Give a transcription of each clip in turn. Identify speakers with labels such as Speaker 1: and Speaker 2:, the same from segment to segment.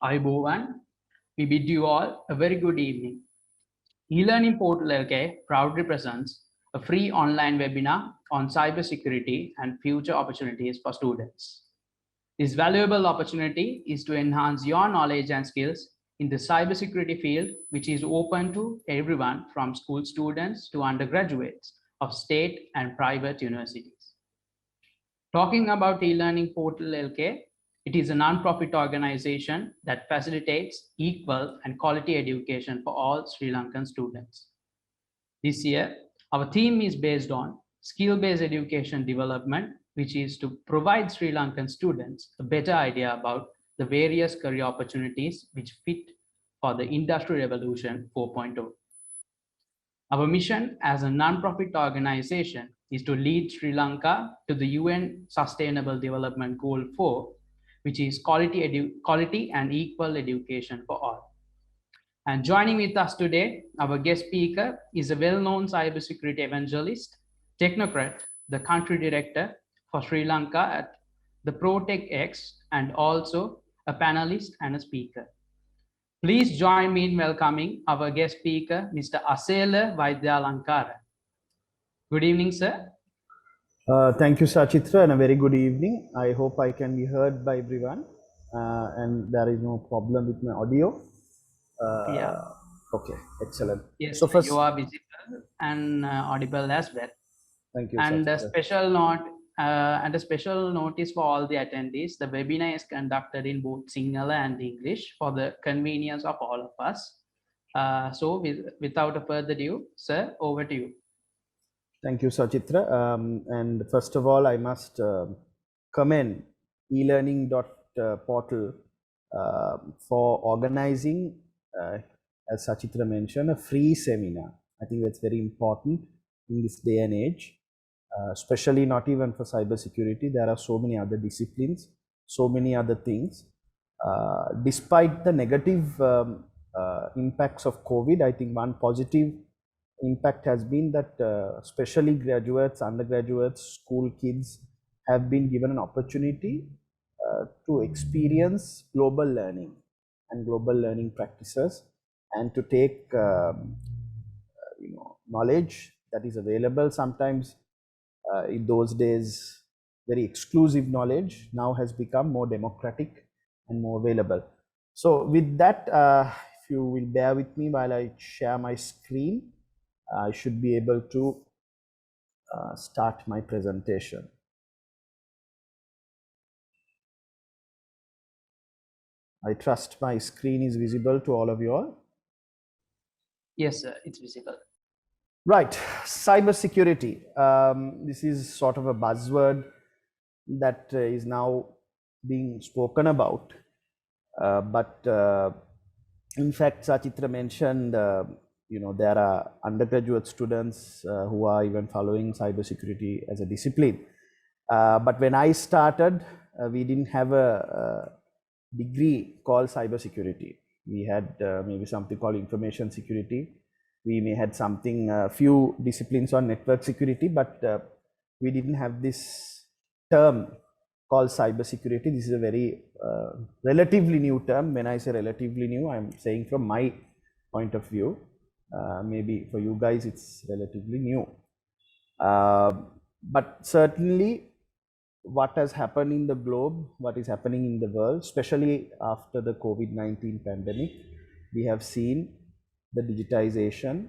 Speaker 1: Ayubowan, we bid you all a very good evening. E-Learning Portal LK proudly presents a free online webinar on cybersecurity and future opportunities for students. This valuable opportunity is to enhance your knowledge and skills in the cybersecurity field, which is open to everyone from school students to undergraduates of state and private universities. Talking about e-learning portal LK, it is a non-profit organization that facilitates equal and quality education for all Sri Lankan students. This year, our theme is based on skill-based education development, which is to provide Sri Lankan students a better idea about the various career opportunities which fit for the Industry Revolution 4.0. Our mission as a non-profit organization is to lead Sri Lanka to the UN Sustainable Development Goal 4, which is quality and equal education for all. And joining with us today, our guest speaker is a well-known cybersecurity evangelist, technocrat, the country director for Sri Lanka at the ProTechX, and also a panelist and a speaker. Please join me in welcoming our guest speaker, Mr. Asela Vaidyalankara. Good evening, sir.
Speaker 2: Thank you, Sachitra, and a very good evening. I hope I can be heard by everyone, and there is no problem with my audio.
Speaker 1: Yeah.
Speaker 2: Okay, excellent.
Speaker 1: Yes,
Speaker 2: so first,
Speaker 1: you are visible and audible as well.
Speaker 2: Thank you,
Speaker 1: And a
Speaker 2: Sachitra.
Speaker 1: special notice for all the attendees: the webinar is conducted in both Sinhala and English for the convenience of all of us. So, without a further ado, sir, over to you.
Speaker 2: Thank you, Sachitra. And first of all, I must commend e-learning.portal for organizing, as Sachitra mentioned, a free seminar. I think that's very important in this day and age, especially not even for cybersecurity. There are so many other disciplines, so many other things. Despite the negative impacts of COVID, I think one positive impact has been that especially graduates, undergraduates, school kids have been given an opportunity to experience global learning and global learning practices, and to take knowledge that is available sometimes in those days very exclusive knowledge now has become more democratic and more available. So with that, if you will bear with me while I share my screen, I should be able to start my presentation. I trust my screen is visible to all of you all.
Speaker 1: Yes, sir, it's visible.
Speaker 2: Right, cybersecurity. This is sort of a buzzword that is now being spoken about. But in fact, Sachitra mentioned, there are undergraduate students who are even following cybersecurity as a discipline. But when I started, we didn't have a degree called cybersecurity. We had maybe something called information security. We may had something, few disciplines on network security, but we didn't have this term called cybersecurity. This is a very relatively new term. When I say relatively new, I'm saying from my point of view. Maybe for you guys it's relatively new. But certainly what has happened in the globe, what is happening in the world, especially after the COVID-19 pandemic, we have seen the digitization,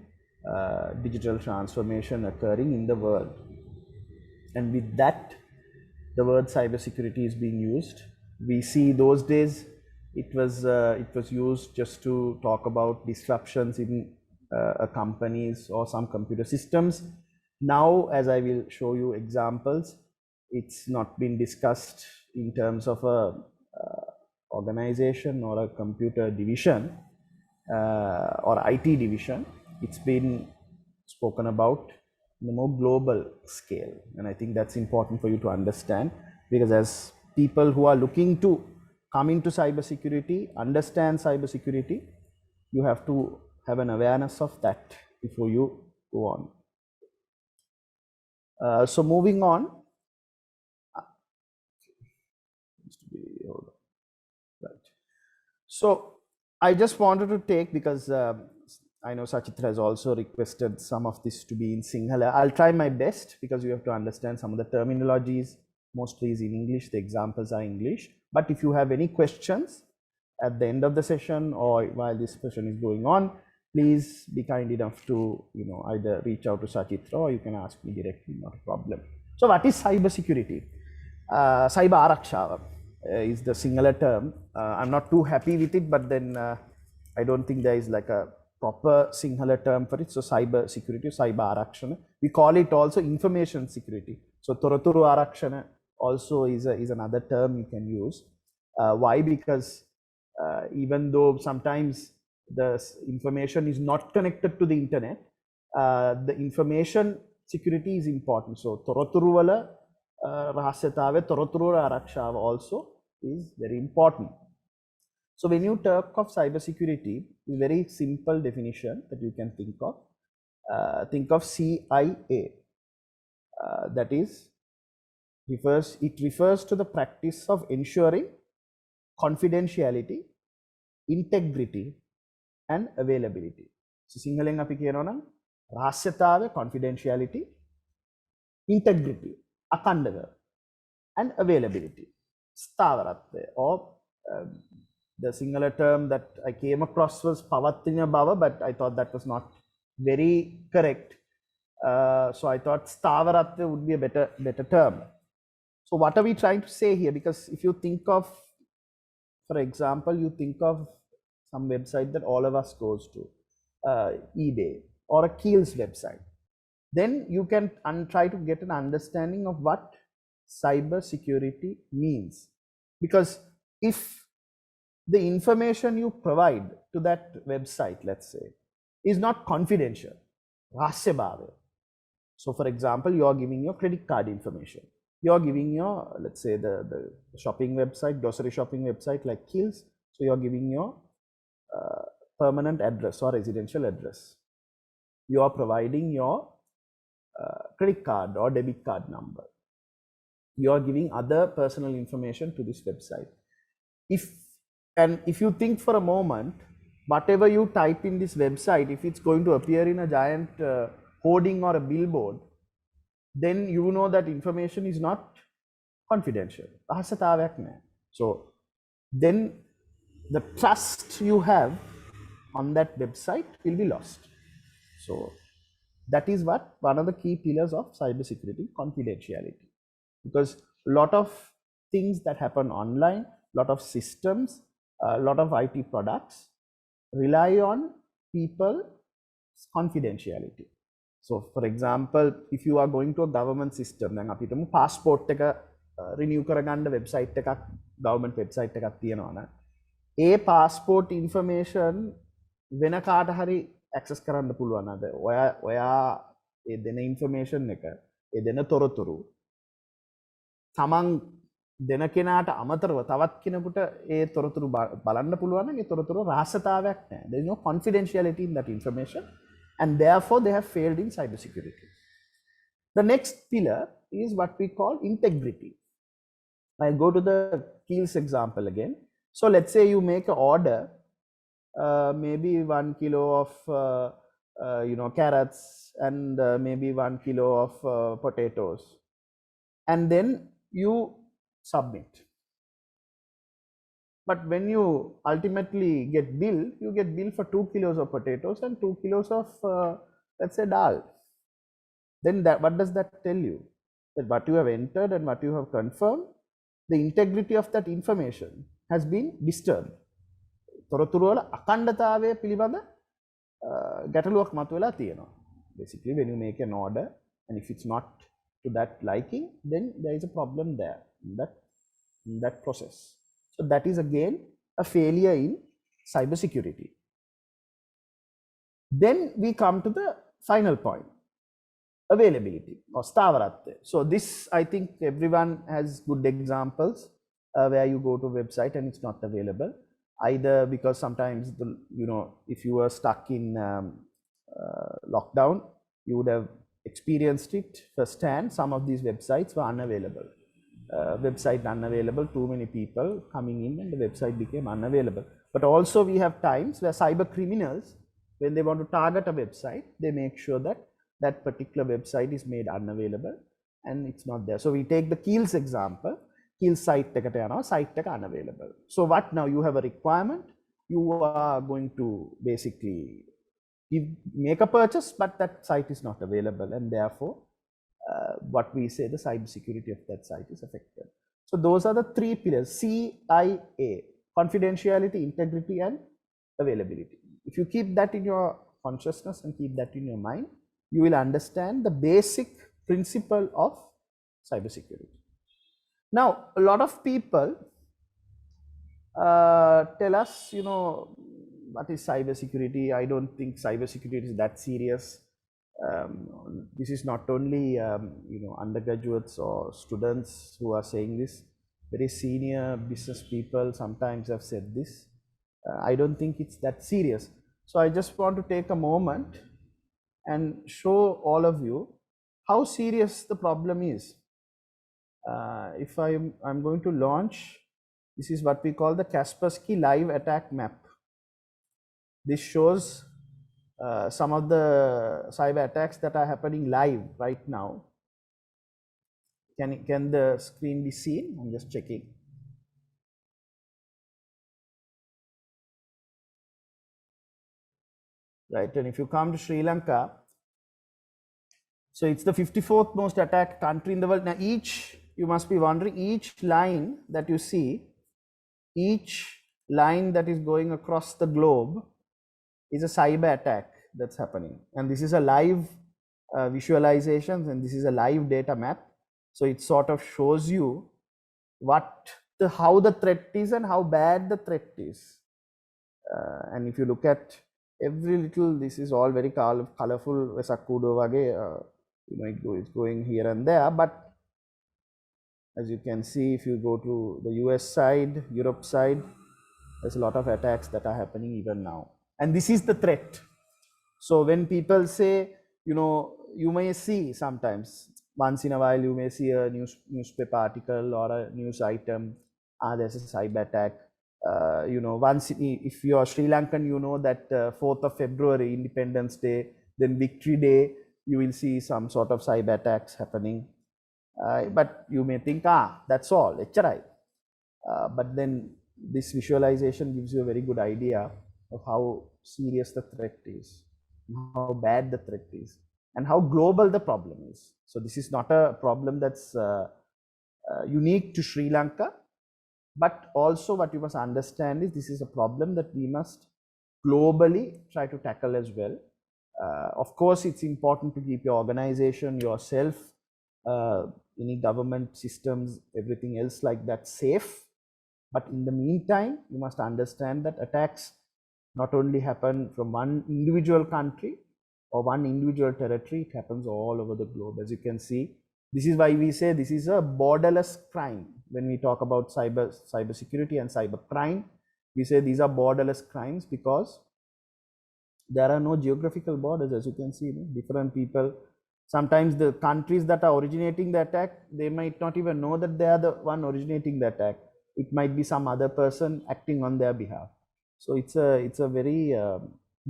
Speaker 2: digital transformation occurring in the world. And with that, the word cybersecurity is being used. We see those days it was used just to talk about disruptions in companies or some computer systems. Now, as I will show you examples, it's not been discussed in terms of a organization or a computer division or IT division. It's been spoken about in a more global scale, and I think that's important for you to understand, because as people who are looking to come into cybersecurity, understand cybersecurity, you have to have an awareness of that before you go on. So moving on, right. So I just wanted to take, because I know Sachitra has also requested some of this to be in Sinhala. I'll try my best, because you have to understand some of the terminologies mostly is in English, the examples are English. But if you have any questions at the end of the session or while this session is going on, please be kind enough to either reach out to Sachitra or you can ask me directly, not a problem. So what is cyber security? Cyber Arakshawa is the singular term. I'm not too happy with it, but then I don't think there is like a proper singular term for it. So cyber security, cyber arakshana. We call it also information security. So Toraturu arakshana also is another term you can use. Why? Because even though sometimes the information is not connected to the internet, the information security is important. So Toraturu wala rahasyatave, Toraturu arakshawa also is very important. So when you talk of cybersecurity, a very simple definition that you can think of CIA. That is, it refers to the practice of ensuring confidentiality, integrity, and availability. So Sinhalen api කියනවා නම් රහස්‍යතාවය, confidentiality, integrity, අඛණ්ඩව, and availability, ස්ථාවරත්වය, or the singular term that I came across was Pavatthinya Bhava, but I thought that was not very correct. So I thought Stavaratva would be a better term. So what are we trying to say here? Because if you think of, for example, you think of some website that all of us goes to, eBay or a Keels website, then you can try to get an understanding of what cyber security means. Because if the information you provide to that website, let's say, is not confidential, rahasyaභාවය. So for example, you are giving your credit card information. You are giving your, let's say, the shopping website, grocery shopping website like Keels. So you are giving your permanent address or residential address. You are providing your credit card or debit card number. You are giving other personal information to this website. If you think for a moment, whatever you type in this website, if it's going to appear in a giant hoarding or a billboard, then you know that information is not confidential. So then the trust you have on that website will be lost. So that is what one of the key pillars of cybersecurity, confidentiality. Because a lot of things that happen online, a lot of systems, a lot of IT products rely on people's confidentiality. So for example, if you are going to a government system, then අපිටම passport එක renew කරගන්න website එකක්, government website එකක් තියෙනවා නම්, ඒ passport information වෙන කාට හරි access කරන්න පුළුවන් නේද? ඔයා ඒ දෙන information එක, ඒ දෙන තොරතුරු තමන් දෙන කෙනාට අමතරව තවත් කෙනෙකුට ඒ තොරතුරු බලන්න පුළුවන් නම් ඒ තොරතුරු රහස්‍යතාවයක් නැහැ. There is no confidentiality in that information, and therefore they have failed in cybersecurity. The next pillar is what we call integrity. I'll go to the Keels example again. So let's say you make an order, maybe 1 kilo of carrots and maybe 1 kilo of potatoes, and then you submit. But when you ultimately get bill, you get bill for 2 kilos of potatoes and 2 kilos of let's say dal. Then what does that tell you? That what you have entered and what you have confirmed, the integrity of that information has been disturbed. තොරතුරු වල අඛණ්ඩතාවය පිළිබඳ ගැටලුවක් මතුවලා තියෙනවා. Basically, when you make an order and if it's not to that liking, then there is a problem there in that process. So that is again a failure in cybersecurity. Then we come to the final point, availability or stavaratva. So this, I think everyone has good examples where you go to a website and it's not available, either because sometimes if you were stuck in lockdown, you would have experienced it firsthand. Some of these websites were unavailable. website unavailable, too many people coming in and the website became unavailable. But also we have times where cyber criminals, when they want to target a website, they make sure that that particular website is made unavailable and it's not there. So we take the Keels example, Keels site eකට යනවා, site එක unavailable. So what now? You have a requirement, you are going to basically make a purchase, but that site is not available, and therefore what we say, the cyber security of that site is affected. So those are the three pillars: CIA, confidentiality, integrity, and availability. If you keep that in your consciousness and keep that in your mind, you will understand the basic principle of cybersecurity. Now, a lot of people tell us, what is cybersecurity? I don't think cybersecurity is that serious. This is not only undergraduates or students who are saying this. Very senior business people sometimes have said this. I don't think it's that serious. So I just want to take a moment and show all of you how serious the problem is. If I'm going to launch, this is what we call the Kaspersky live attack map. This shows some of the cyber attacks that are happening live right now. Can the screen be seen? I'm just checking. Right, and if you come to Sri Lanka, so it's the 54th most attacked country in the world. Now you must be wondering, each line that you see, each line that is going across the globe is a cyber attack that's happening. And this is a live visualization, and this is a live data map. So it sort of shows you how the threat is and how bad the threat is. And if you look at every little, this is all very colorful. It's going here and there, but as you can see, if you go to the US side, Europe side, there's a lot of attacks that are happening even now. And this is the threat. So when people say, you may see sometimes, once in a while, you may see a newspaper article or a news item, there's a cyber attack. Once if you are Sri Lankan, you know that 4th of February, Independence Day, then Victory Day, you will see some sort of cyber attacks happening. But you may think, that's all, but then this visualization gives you a very good idea of how serious the threat is, how bad the threat is, and how global the problem is. So this is not a problem that's unique to Sri Lanka, but also what you must understand is this is a problem that we must globally try to tackle as well. Of course, it's important to keep your organization, yourself, any government systems, everything else like that safe. But in the meantime, you must understand that attacks not only happen from one individual country or one individual territory, it happens all over the globe. As you can see, this is why we say this is a borderless crime. When we talk about cybersecurity and cyber crime, we say these are borderless crimes because there are no geographical borders. As you can see, different people, sometimes the countries that are originating the attack, they might not even know that they are the one originating the attack. It might be some other person acting on their behalf. So it's a very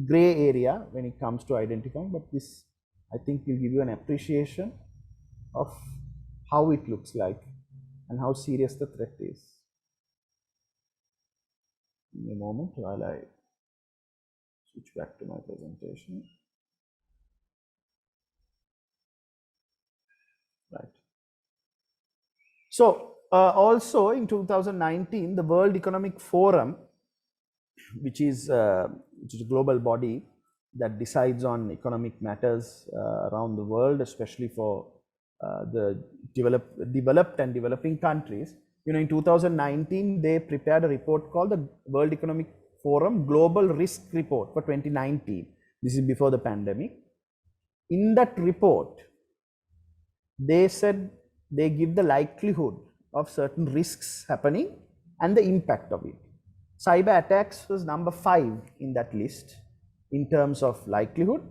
Speaker 2: gray area when it comes to identifying, but this, I think, will give you an appreciation of how it looks like and how serious the threat is. In a moment while I switch back to my presentation. Right. So also in 2019, the World Economic Forum, which is a global body that decides on economic matters around the world, especially for the developed and developing countries. In 2019, they prepared a report called the World Economic Forum Global Risk Report for 2019. This is before the pandemic. In that report, they said they give the likelihood of certain risks happening and the impact of it. Cyber attacks was number 5 in that list in terms of likelihood,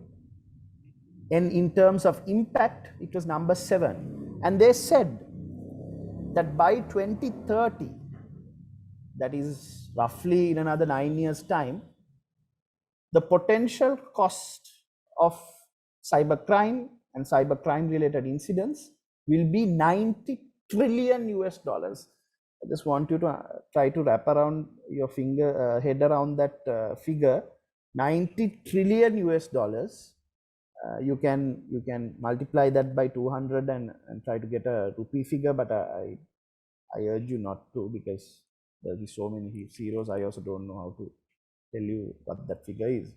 Speaker 2: and in terms of impact, it was number 7. And they said that by 2030, that is roughly in another 9 years' time, the potential cost of cybercrime and cybercrime related incidents will be 90 trillion US dollars. I just want you to try to wrap around your head around that figure. 90 trillion US dollars. You can multiply that by 200 and try to get a rupee figure, but I urge you not to, because there will be so many zeros. I also don't know how to tell you what that figure is.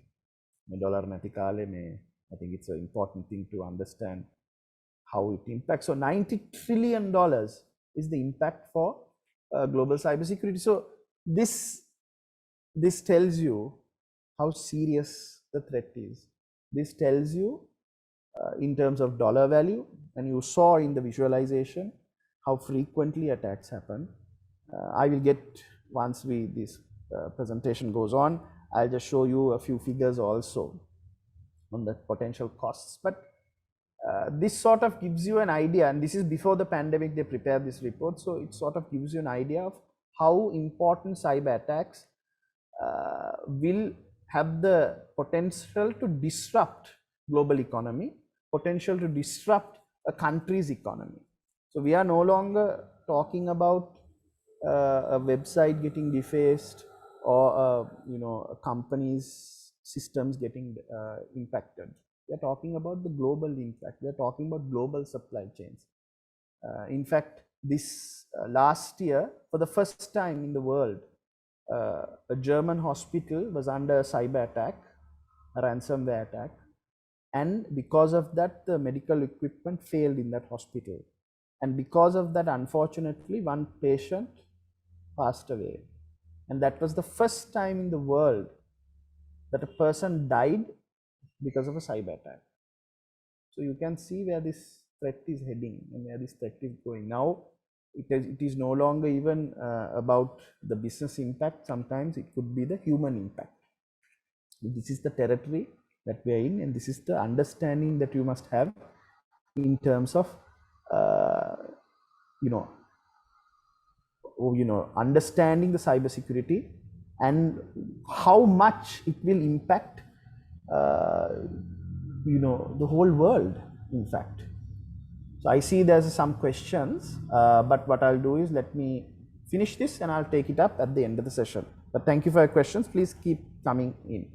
Speaker 2: I think it's an important thing to understand how it impacts. So $90 trillion is the impact for global cybersecurity. So this tells you how serious the threat is. This tells you in terms of dollar value, and you saw in the visualization how frequently attacks happen. I will get, once this presentation goes on, I'll just show you a few figures also on the potential costs. But this sort of gives you an idea, and this is before the pandemic they prepared this report, so it sort of gives you an idea of how important cyber attacks will have the potential to disrupt global economy, potential to disrupt a country's economy. So we are no longer talking about a website getting defaced, or a company's systems getting impacted. We are talking about the global impact. We are talking about global supply chains. In fact, this last year, for the first time in the world, a German hospital was under a cyber attack, a ransomware attack, and because of that, the medical equipment failed in that hospital. And because of that, unfortunately, one patient passed away. And that was the first time in the world that a person died because of a cyber attack. So you can see where this threat is heading and where this threat is going. Now, it is no longer even about the business impact. Sometimes it could be the human impact. This is the territory that we are in, and this is the understanding that you must have in terms of understanding the cybersecurity and how much it will impact the whole world, in fact. So I see there's some questions, but what I'll do is, let me finish this and I'll take it up at the end of the session. But thank you for your questions. Please keep coming in.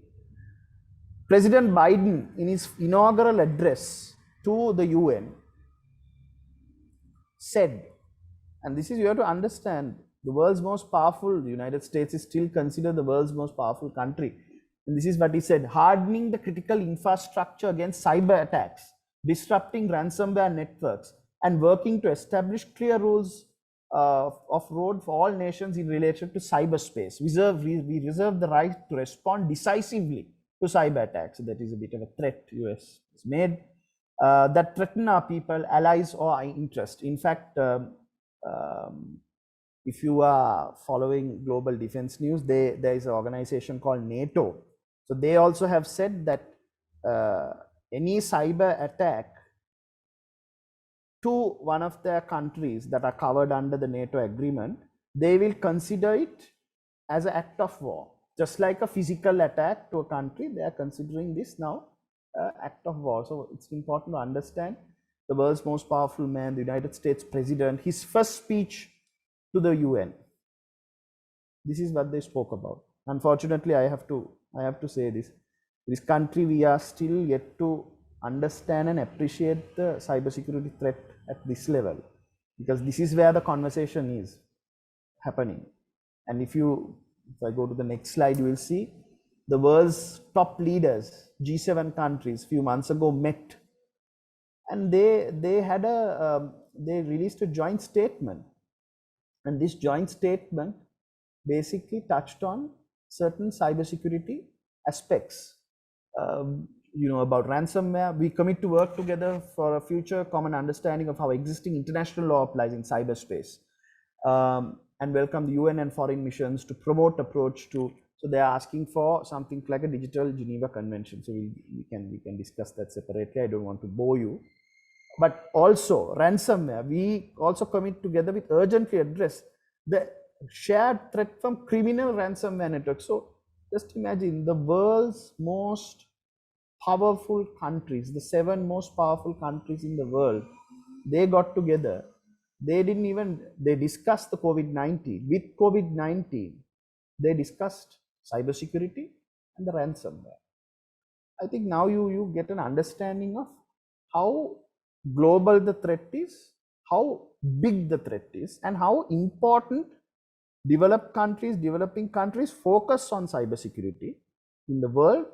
Speaker 2: President Biden, in his inaugural address to the UN, said, and this is, you have to understand, the world's most powerful, the United States is still considered the world's most powerful country. And this is what he said: hardening the critical infrastructure against cyber attacks, disrupting ransomware networks, and working to establish clear rules of road for all nations in relation to cyberspace. We reserve the right to respond decisively to cyber attacks. So that is a bit of a threat US has made that threaten our people, allies, or our interest. In fact, if you are following global defense news, there is an organization called NATO. So they also have said that any cyber attack to one of their countries that are covered under the NATO agreement, they will consider it as an act of war. Just like a physical attack to a country, they are considering this now act of war. So it's important to understand the world's most powerful man, the United States President, his first speech to the UN. This is what they spoke about. Unfortunately, I have to say this. This country, we are still yet to understand and appreciate the cybersecurity threat at this level, because this is where the conversation is happening. And if I go to the next slide, you will see the world's top leaders, G7 countries, few months ago met, and they released a joint statement. And this joint statement basically touched on certain cybersecurity aspects. About ransomware. We commit to work together for a future common understanding of how existing international law applies in cyberspace, and welcome the UN and foreign missions to promote approach to. So they are asking for something like a digital Geneva Convention. So we can discuss that separately. I don't want to bore you. but also ransomware. We also commit together with urgently address the shared threat from criminal ransomware networks. So just imagine the world's most powerful countries, the 7 most powerful countries in the world, they got together. They discussed the COVID-19. With COVID-19, they discussed cybersecurity and the ransomware. I think now you get an understanding of how global the threat is, how big the threat is, and how important developed countries, developing countries focus on cybersecurity in the world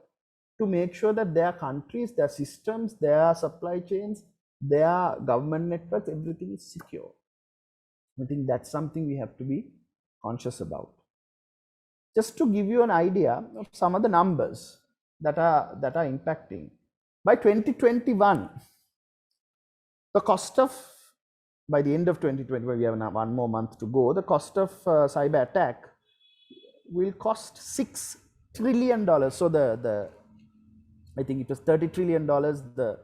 Speaker 2: to make sure that their countries, their systems, their supply chains, their government networks, everything is secure. I think that's something we have to be conscious about. Just to give you an idea of some of the numbers that are impacting. By 2021, the cost of, by the end of 2021, we have now 1 more month to go, the cost of cyber attack will cost $6 trillion. So I think it was $30 trillion, the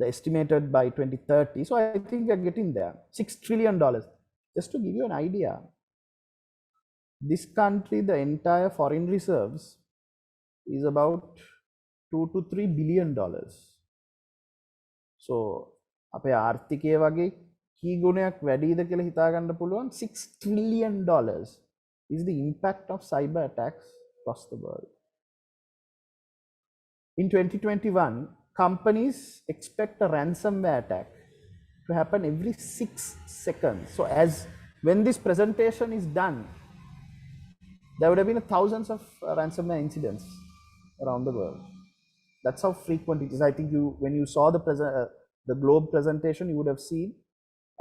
Speaker 2: estimated by 2030. So I think we're getting there, $6 trillion. Just to give you an idea, this country, the entire foreign reserves is about $2 to $3 billion. So අපේ ආර්ථිකය වගේ කී ගුණයක් වැඩිද කියලා හිතා ගන්න පුළුවන්. $6 trillion is the impact of cyber attacks across the world. In 2021, companies expect a ransomware attack to happen every 6 seconds. So when this presentation is done, there would have been thousands of ransomware incidents around the world. That's how frequent it is. I think when you saw the globe presentation, you would have seen,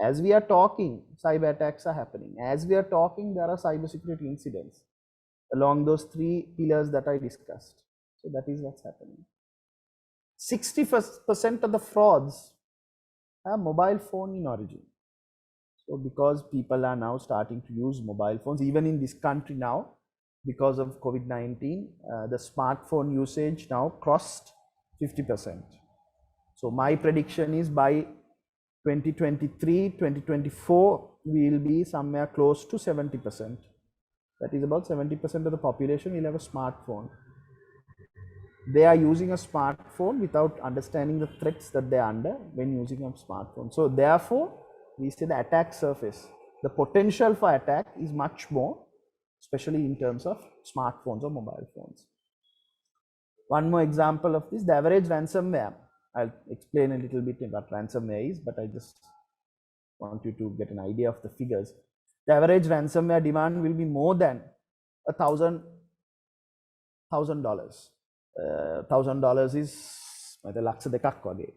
Speaker 2: as we are talking, cyber attacks are happening. As we are talking, there are cybersecurity incidents along those 3 pillars that I discussed. So that is what's happening. 60% of the frauds are mobile phone in origin. So because people are now starting to use mobile phones, even in this country now, because of COVID-19, the smartphone usage now crossed 50%. So my prediction is by 2023, 2024, we will be somewhere close to 70%. That is about 70% of the population will have a smartphone. They are using a smartphone without understanding the threats that they are under when using a smartphone. So therefore, we say the attack surface, the potential for attack is much more, especially in terms of smartphones or mobile phones. One more example of this, the average ransomware. I'll explain a little bit what ransomware is, but I just want you to get an idea of the figures. The average ransomware demand will be more than $1,000. $1,000 is ලක්ෂ දෙකක් වගේ.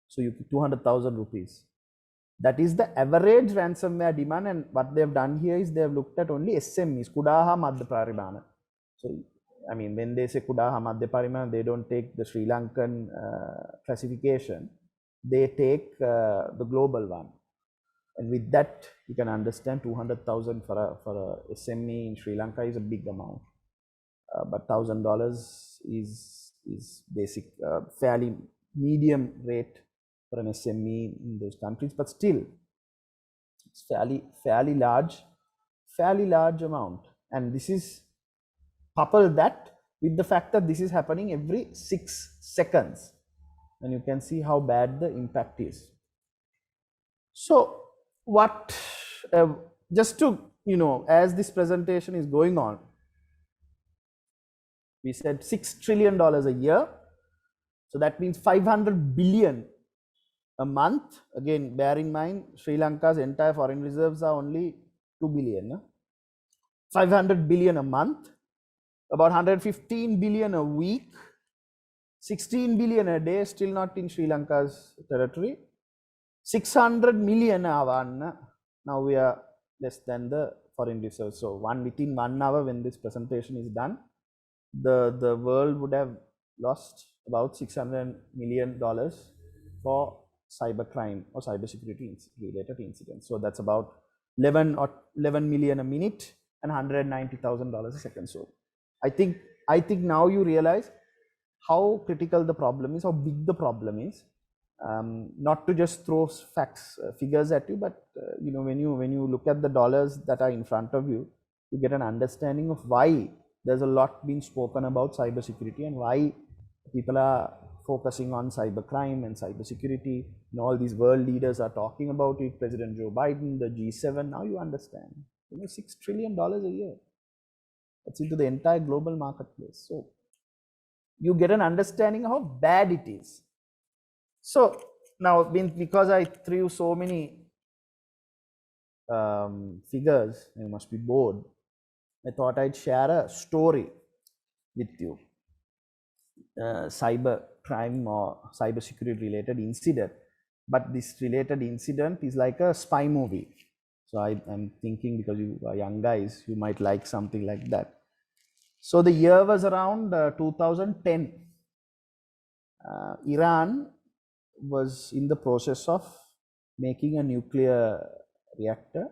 Speaker 2: So you 200,000 rupees. That is the average ransomware demand, and what they have done here is they have looked at only SMEs, කුඩා හා මධ්‍ය පරිමාණ. So I mean, when they say කුඩා හා මධ්‍ය පරිමාණ, they don't take the Sri Lankan classification. They take the global one, and with that you can understand 200,000 for a SME in Sri Lanka is a big amount. But $1,000 is basic, fairly medium rate for an SME in those countries, but still it's fairly large amount. And this is, couple that with the fact that this is happening every 6 seconds, and you can see how bad the impact is. So what, just to, as this presentation is going on, we said $6 trillion a year. So that means 500 billion a month. Again, bear in mind, Sri Lanka's entire foreign reserves are only 2 billion. 500 billion a month, about 115 billion a week, 16 billion a day, still not in Sri Lanka's territory. 600 million avanna. Now we are less than the foreign reserves. So within 1 hour when this presentation is done, the world would have lost about $600 million for cybercrime or cybersecurity related incidents. So that's about 11 million a minute and $190,000 a second. So I think now you realize how critical the problem is, how big the problem is, Not to just throw facts, figures at you, but you know, when you look at the dollars that are in front of you, you get an understanding of why there's a lot being spoken about cybersecurity and why people are focusing on cybercrime and cybersecurity. And all these world leaders are talking about it. President Joe Biden, the G7. Now you understand. You know, $6 trillion a year. That's into the entire global marketplace. So you get an understanding of how bad it is. So now, because I threw so many figures, you must be bored. I thought I'd share a story with you, cyber crime or cyber security related incident. But this related incident is like a spy movie. So I'm thinking, because you are young guys, you might like something like that. So the year was around 2010. Iran was in the process of making a nuclear reactor,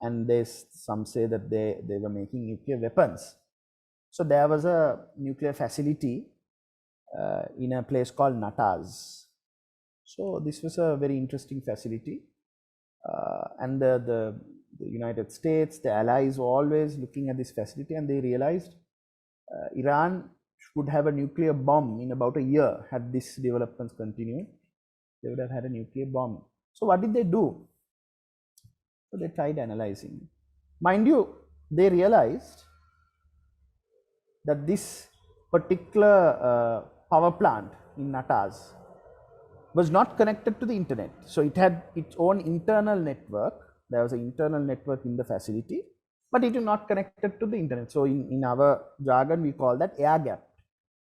Speaker 2: and some say that they were making nuclear weapons. So there was a nuclear facility in a place called Natanz. So this was a very interesting facility, and the United States, the allies were always looking at this facility, and they realized Iran would have a nuclear bomb in about a year. Had this developments continued, they would have had a nuclear bomb. So what did they do? So they tried analyzing. Mind you, they realized that this particular power plant in Natanz was not connected to the internet. So it had its own internal network. There was an internal network in the facility, but it is not connected to the internet. So in our jargon, we call that air gap.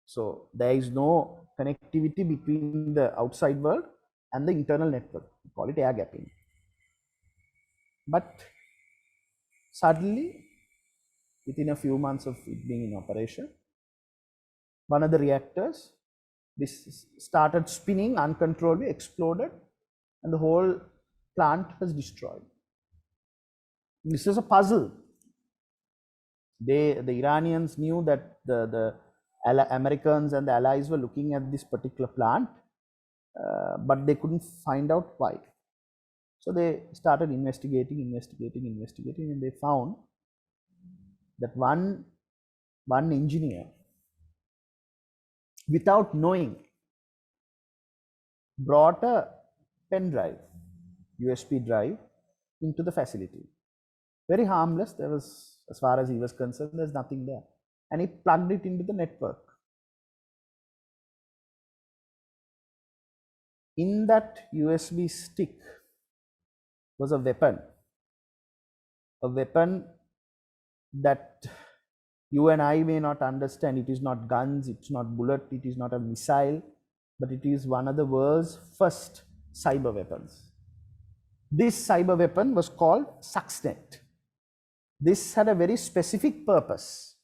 Speaker 2: So there is no connectivity between the outside world and the internal network. We call it air gapping. But suddenly, within a few months of it being in operation, one of the reactors, this started spinning uncontrollably, exploded, and the whole plant was destroyed. This is a puzzle. The Iranians knew that the Americans and the allies were looking at this particular plant, but they couldn't find out why. So they started investigating, and they found that one engineer, without knowing, brought a pen drive, USB drive, into the facility. Very harmless. There was, as far as he was concerned, there's nothing there. And he plugged it into the network. In that USB stick was a weapon that you and I may not understand. It is not guns, it's not bullet, it is not a missile, but it is one of the world's first cyber weapons. This cyber weapon was called Stuxnet. This had a very specific purpose.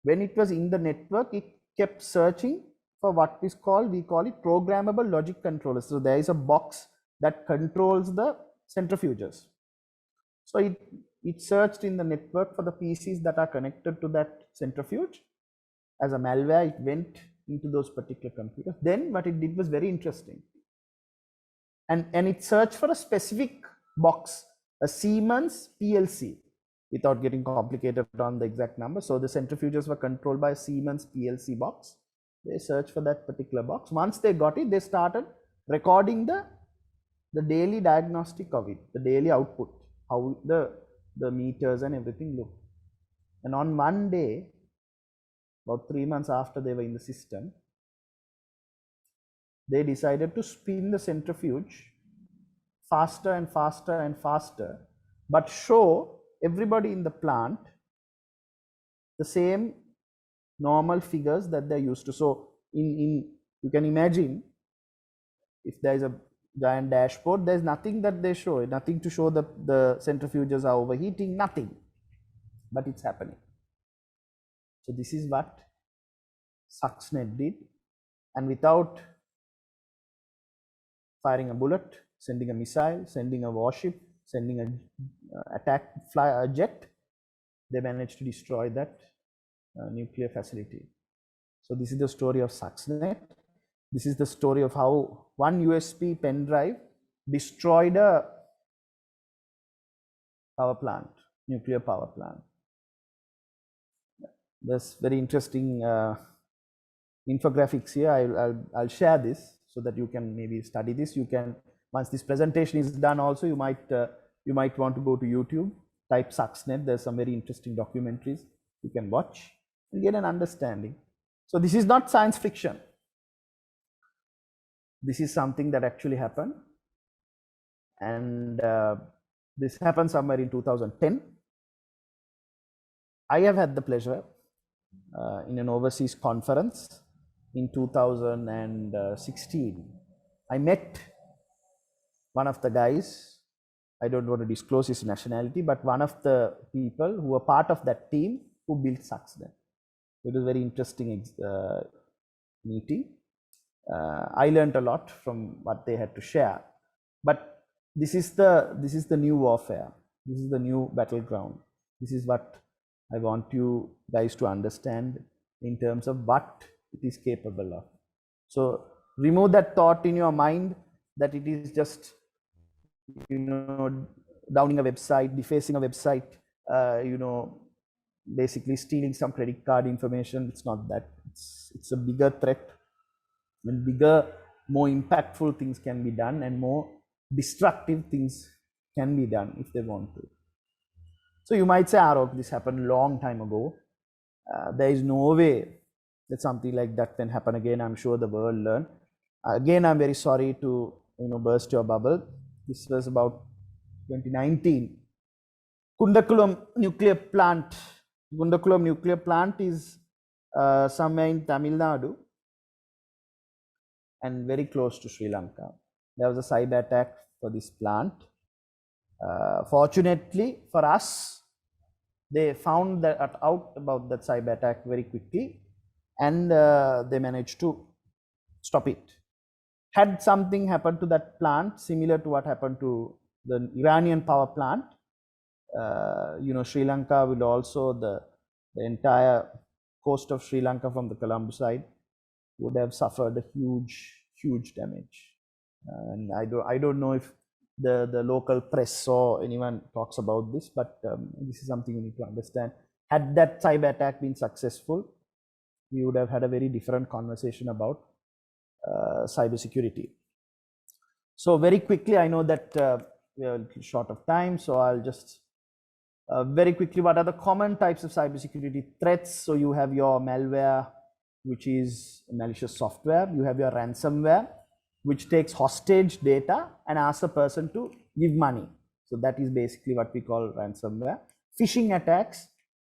Speaker 2: When it was in the network, it kept searching for what is called, we call it programmable logic controllers. So there is a box that controls the centrifuges. So it searched in the network for the PCs that are connected to that centrifuge. As a malware, it went into those particular computers. Then what it did was very interesting. And it searched for a specific box, a Siemens PLC, without getting complicated on the exact number. So the centrifuges were controlled by a Siemens PLC box. They searched for that particular box. Once they got it, they started recording the daily diagnostic of it, the daily output, how the meters and everything looked. And on one day, about 3 months after they were in the system, they decided to spin the centrifuge faster and faster and faster, but show everybody in the plant the same normal figures that they're used to. So you can imagine, if there is a giant dashboard, there's nothing that they show, nothing to show the centrifuges are overheating, nothing, but it's happening. So this is what Stuxnet did, and without firing a bullet, sending a missile, sending a warship, sending a jet, they managed to destroy that nuclear facility. So this is the story of Stuxnet. This is the story of how one USB pen drive destroyed a power plant, nuclear power plant. There's very interesting infographics here. I'll share this so that you can maybe study this. You can, once this presentation is done also, you might want to go to YouTube, type Stuxnet. There's some very interesting documentaries you can watch and get an understanding. So this is not science fiction. This is something that actually happened, and this happened somewhere in 2010. I have had the pleasure in an overseas conference in 2016. I met one of the guys, I don't want to disclose his nationality, but one of the people who were part of that team who built Stuxnet. It was a very interesting meeting. I learned a lot from what they had to share. But this is the new warfare. This is the new battleground. This is what I want you guys to understand in terms of what it is capable of. So remove that thought in your mind that it is just, you know, downing a website, defacing a website, you know, basically stealing some credit card information. It's not that. It's a bigger threat, and bigger, more impactful things can be done, and more destructive things can be done if they want to. So you might say, Arok, this happened a long time ago. There is no way that something like that can happen again. I'm sure the world learned. Again, I'm very sorry to, you know, burst your bubble. This was about 2019. Kundakulam nuclear plant. Kundakulam nuclear plant is somewhere in Tamil Nadu and very close to Sri Lanka. There was a cyber attack for this plant. Fortunately for us, they found that out about that cyber attack very quickly, and they managed to stop it. Had something happened to that plant similar to what happened to the Iranian power plant, you know, Sri Lanka will also, the entire coast of Sri Lanka from the Colombo side would have suffered a huge damage. And I don't know if the local press or anyone talks about this, but this is something you need to understand. Had that cyber attack been successful, we would have had a very different conversation about cyber security. So very quickly, I know that we are a little short of time, so I'll just very quickly, what are the common types of cybersecurity threats? So you have your malware, which is malicious software. You have your ransomware, which takes hostage data and asks a person to give money. So that is basically what we call ransomware. Phishing attacks,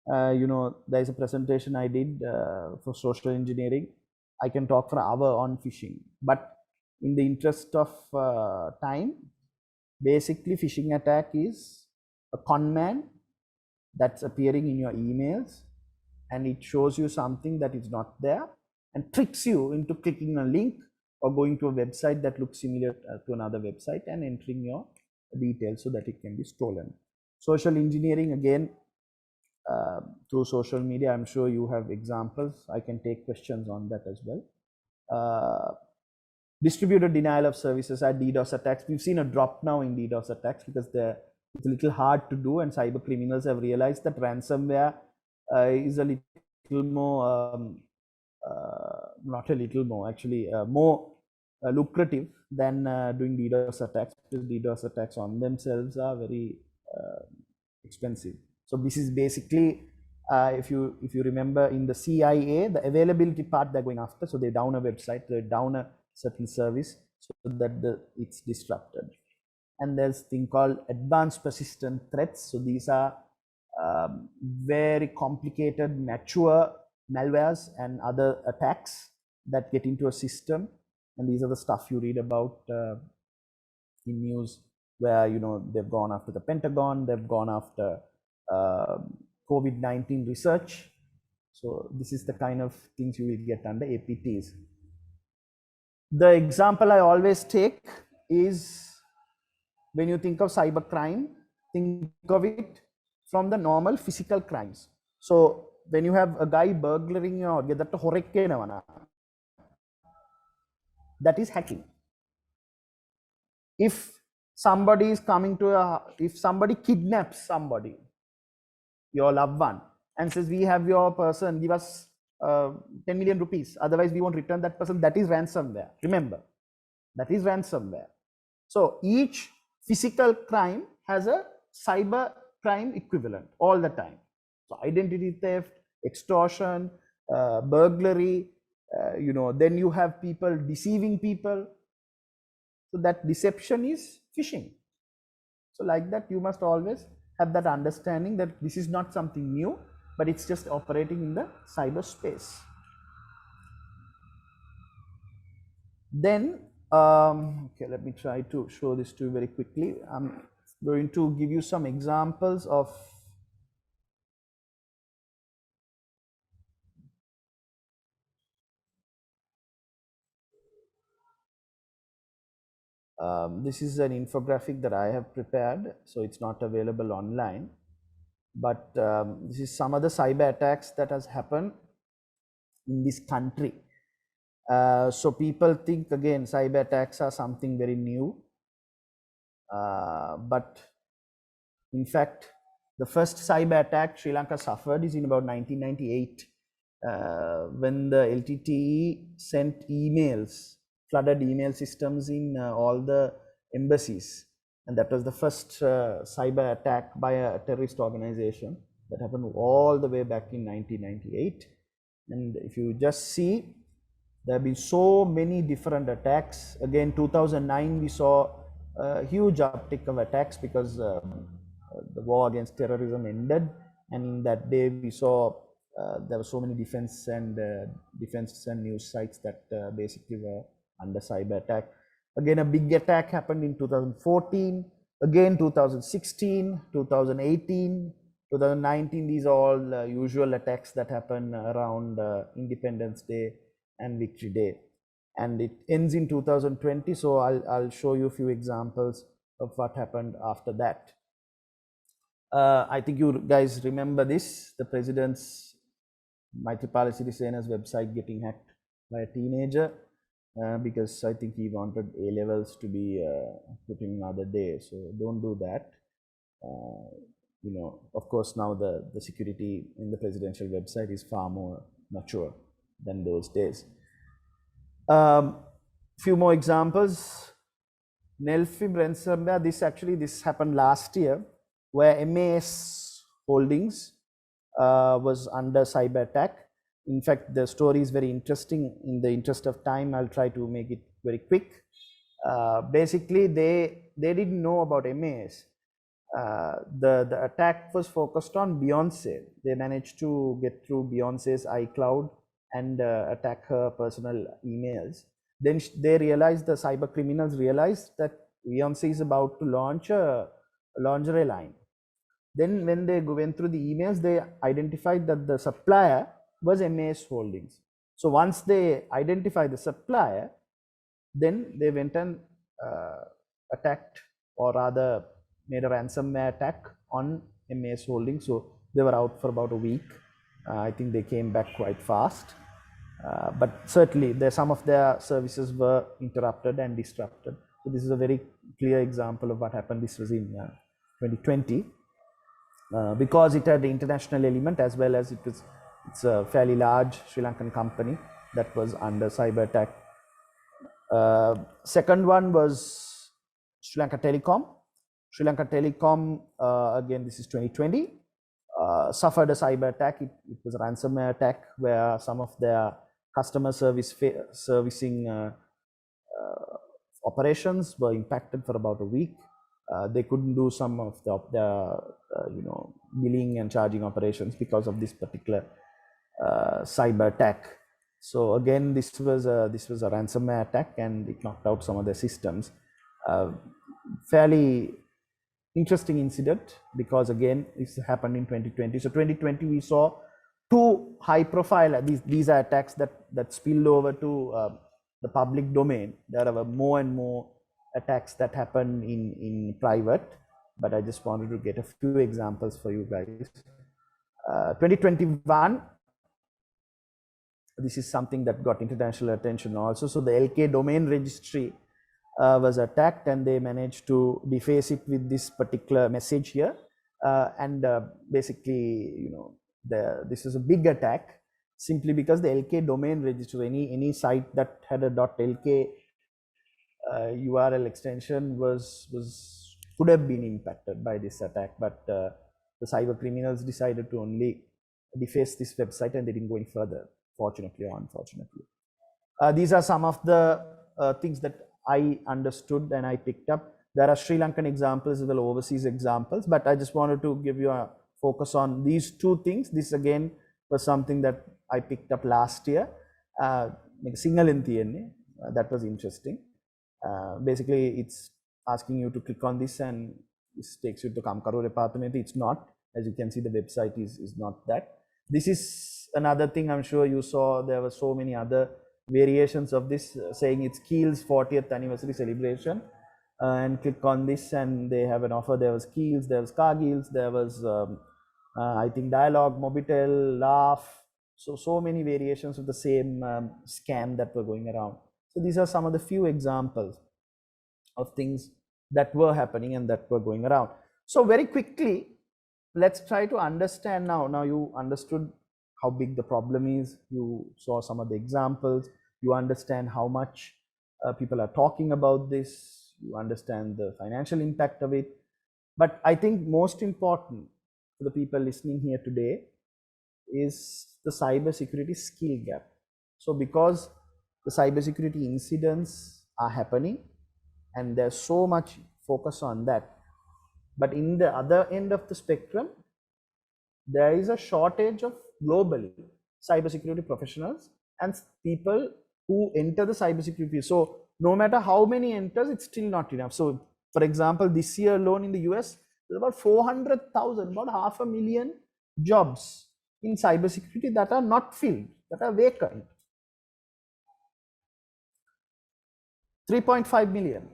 Speaker 2: you know, there is a presentation I did for social engineering. I can talk for an hour on phishing, but in the interest of time, basically phishing attack is a con man that's appearing in your emails, and it shows you something that is not there and tricks you into clicking a link or going to a website that looks similar to another website and entering your details so that it can be stolen. Social engineering, again, through social media, I'm sure you have examples. I can take questions on that as well. Distributed denial of services are DDoS attacks. We've seen a drop now in DDoS attacks because it's a little hard to do, and cyber criminals have realized that ransomware is a little more, not a little more, actually more lucrative than doing DDoS attacks, because DDoS attacks on themselves are very expensive. So this is basically, if you remember in the CIA, the availability part they're going after. So they down a website, they down a certain service so that it's disrupted. And there's a thing called advanced persistent threats. So these are very complicated, mature malwares and other attacks that get into a system. And these are the stuff you read about in news, where, you know, they've gone after the Pentagon, they've gone after COVID-19 research. So this is the kind of things you will get under APTs. The example I always take is, when you think of cyber crime, think of it from the normal physical crimes. So when you have a guy burglaring your ගෙදරට හොරෙක් එනවනම්, That is hacking. If somebody is coming to if somebody kidnaps somebody, your loved one, and says, we have your person, give us 10 million rupees, otherwise we won't return that person, that is ransomware. Remember, that is ransomware. So each physical crime has a cyber crime equivalent all the time. So identity theft, extortion, burglary, then you have people deceiving people. So that deception is phishing. So like that, you must always have that understanding that this is not something new, but it's just operating in the cyberspace. Then, okay, let me try to show this to you very quickly. I'm going to give you some examples of this is an infographic that I have prepared, so it's not available online. But this is some of the cyber attacks that has happened in this country. So people think, again, cyber attacks are something very new, but in fact, the first cyber attack Sri Lanka suffered is in about 1998, when the LTTE sent emails, flooded email systems in all the embassies, and that was the first cyber attack by a terrorist organization that happened all the way back in 1998. And if you just see, there have been so many different attacks. Again, 2009 we saw a huge uptick of attacks because the war against terrorism ended, and in that day we saw there were so many defense and news sites that basically were under cyber attack. Again, a big attack happened in 2014, again 2016, 2018, 2019. These are all usual attacks that happen around Independence Day and Victory Day, and it ends in 2020. So I'll show you a few examples of what happened after that. I think you guys remember this, the president's Maithripala Sirisena's website getting hacked by a teenager because I think he wanted A-levels to be put in another day. So don't do that. Of course, now the security in the presidential website is far more mature than those days. Few more examples. Nelfib ransomware. This happened last year, where MAS Holdings was under cyber attack. In fact, the story is very interesting. In the interest of time, I'll try to make it very quick. Basically, they didn't know about MAS. The attack was focused on Beyonce. They managed to get through Beyonce's iCloud and attack her personal emails. Then they realized, the cyber criminals realized, that Beyonce is about to launch a lingerie line. Then when they went through the emails, they identified that the supplier was MAS Holdings. So once they identified the supplier, then they went and attacked, or rather made a ransomware attack on MAS Holdings. So they were out for about a week. I think they came back quite fast. But certainly some of their services were interrupted and disrupted. So this is a very clear example of what happened. This was in 2020. Because it had the international element, as well as it's a fairly large Sri Lankan company that was under cyber attack. Second one was Sri Lanka Telecom. Sri Lanka Telecom, again, this is 2020, suffered a cyber attack. It was a ransomware attack where some of their customer servicing operations were impacted for about a week. They couldn't do some of the billing and charging operations because of this particular cyber attack. So again, this was a ransomware attack, and it knocked out some of their systems. Fairly interesting incident, because again, this happened in 2020. So 2020 we saw two high profile, these are attacks that spilled over to the public domain. There are more and more attacks that happen in private, but I just wanted to get a few examples for you guys. 2021, This is something that got international attention also. So the LK domain registry was attacked, and they managed to deface it with this particular message here. And basically, this is a big attack simply because the LK domain registry, any site that had a .lk URL extension could have been impacted by this attack, but the cyber criminals decided to only deface this website, and they didn't go any further, fortunately or unfortunately. These are some of the things that I understood and I picked up. There are Sri Lankan examples as well, overseas examples, but I just wanted to give you a focus on these two things. This again was something that I picked up last year. That was interesting. Basically, it's asking you to click on this, and this takes you to Kamkaru Department. It's not, as you can see, the website is not that. This is another thing I'm sure you saw. There were so many other variations of this, saying it's Keel's 40th anniversary celebration, and click on this and they have an offer. There was Keel's, there was Cargill's, there was I think Dialogue, Mobitel, Laugh. So many variations of the same scam that were going around. So these are some of the few examples of things that were happening and that were going around. So very quickly, let's try to understand now. Now you understood how big the problem is. You saw some of the examples. You understand how much people are talking about this. You understand the financial impact of it. But I think most important for the people listening here today is the cybersecurity skill gap. So because the cybersecurity incidents are happening and there's so much focus on that, but in the other end of the spectrum, there is a shortage of globally cybersecurity professionals and people who enter the cybersecurity. So no matter how many enters, it's still not enough. So for example, this year alone in the US, there's about 400,000, about 500,000 jobs in cybersecurity that are not filled, that are vacant. 3.5 million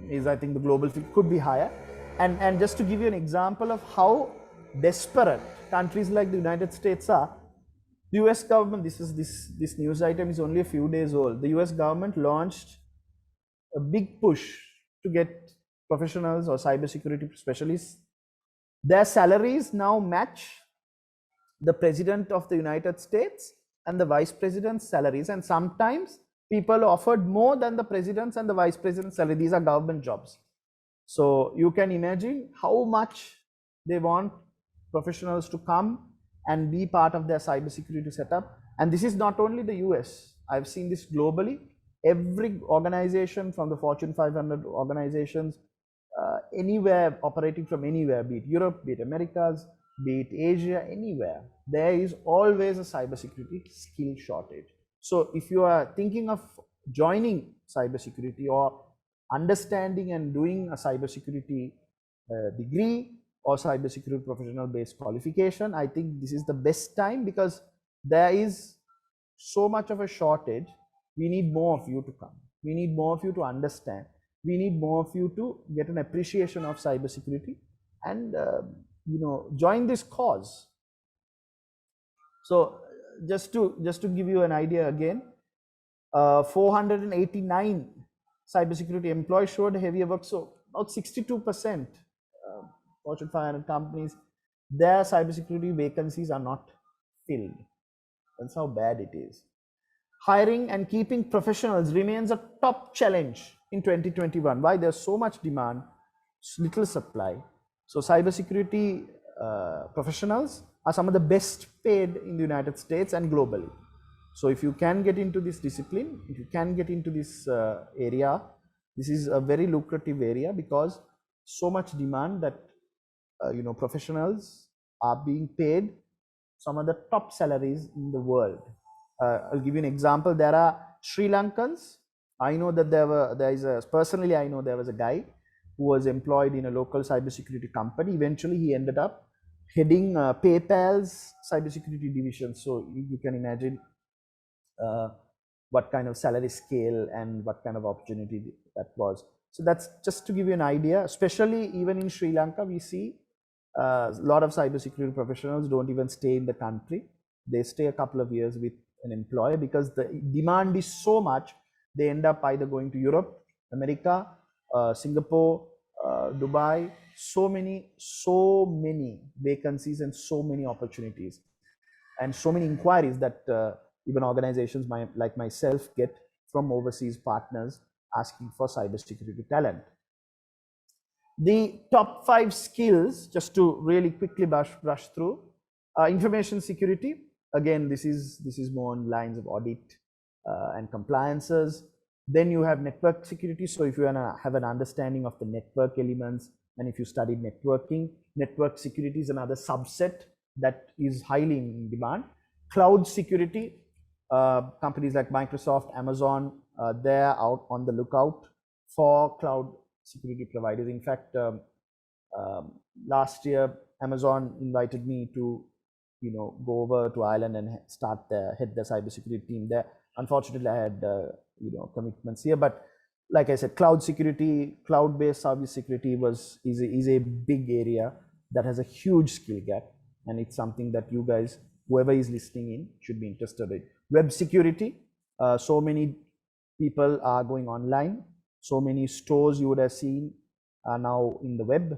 Speaker 2: is, I think, the global figure, could be higher. And just to give you an example of how desperate countries like the United States are, the US government, this news item is only a few days old. The US government launched a big push to get professionals or cybersecurity specialists. Their salaries now match the president of the United States and the vice president's salaries, and sometimes people offered more than the president's and the vice president's salary. These are government jobs. So you can imagine how much they want professionals to come and be part of their cybersecurity setup. And this is not only the US. I've seen this globally. Every organization from the Fortune 500 organizations, anywhere, operating from anywhere, be it Europe, be it Americas, be it Asia, anywhere, there is always a cybersecurity skill shortage. So if you are thinking of joining cybersecurity or understanding and doing a cybersecurity degree or cybersecurity professional based qualification, I think this is the best time, because there is so much of a shortage. We need more of you to come. We need more of you to understand. We need more of you to get an appreciation of cybersecurity and join this cause. So just to give you an idea again, 489 cybersecurity employees showed heavier work. So about 62% Fortune 500 companies, their cybersecurity vacancies are not filled. That's how bad it is. Hiring and keeping professionals remains a top challenge in 2021. Why? There's so much demand, little supply. So cybersecurity professionals are some of the best paid in the United States and globally. So if you can get into this discipline, if you can get into this area, this is a very lucrative area, because so much demand that professionals are being paid some of the top salaries in the world. I'll give you an example. There are Sri Lankans. I know that personally I know there was a guy who was employed in a local cybersecurity company. Eventually he ended up heading PayPal's cybersecurity division. So you can imagine what kind of salary scale and what kind of opportunity that was. So that's just to give you an idea. Especially even in Sri Lanka, we see a lot of cybersecurity professionals don't even stay in the country. They stay a couple of years with an employer, because the demand is so much. They end up either going to Europe, America, Singapore, Dubai. So many vacancies and so many opportunities and so many inquiries that even organizations like myself get from overseas partners asking for cybersecurity talent. The top 5 skills, just to really quickly brush through: information security. Again, this is more on lines of audit and compliances. Then you have network security. So if you have an understanding of the network elements, and if you studied networking, network security is another subset that is highly in demand. Cloud security, companies like Microsoft, Amazon, they're out on the lookout for cloud security providers. In fact, last year, Amazon invited me to, go over to Ireland and head the cybersecurity team there. Unfortunately, I had, commitments here, but like I said, cloud security, cloud-based service security is a big area that has a huge skill gap, and it's something that you guys, whoever is listening in, should be interested in. Web security, so many people are going online. So many stores you would have seen are now in the web.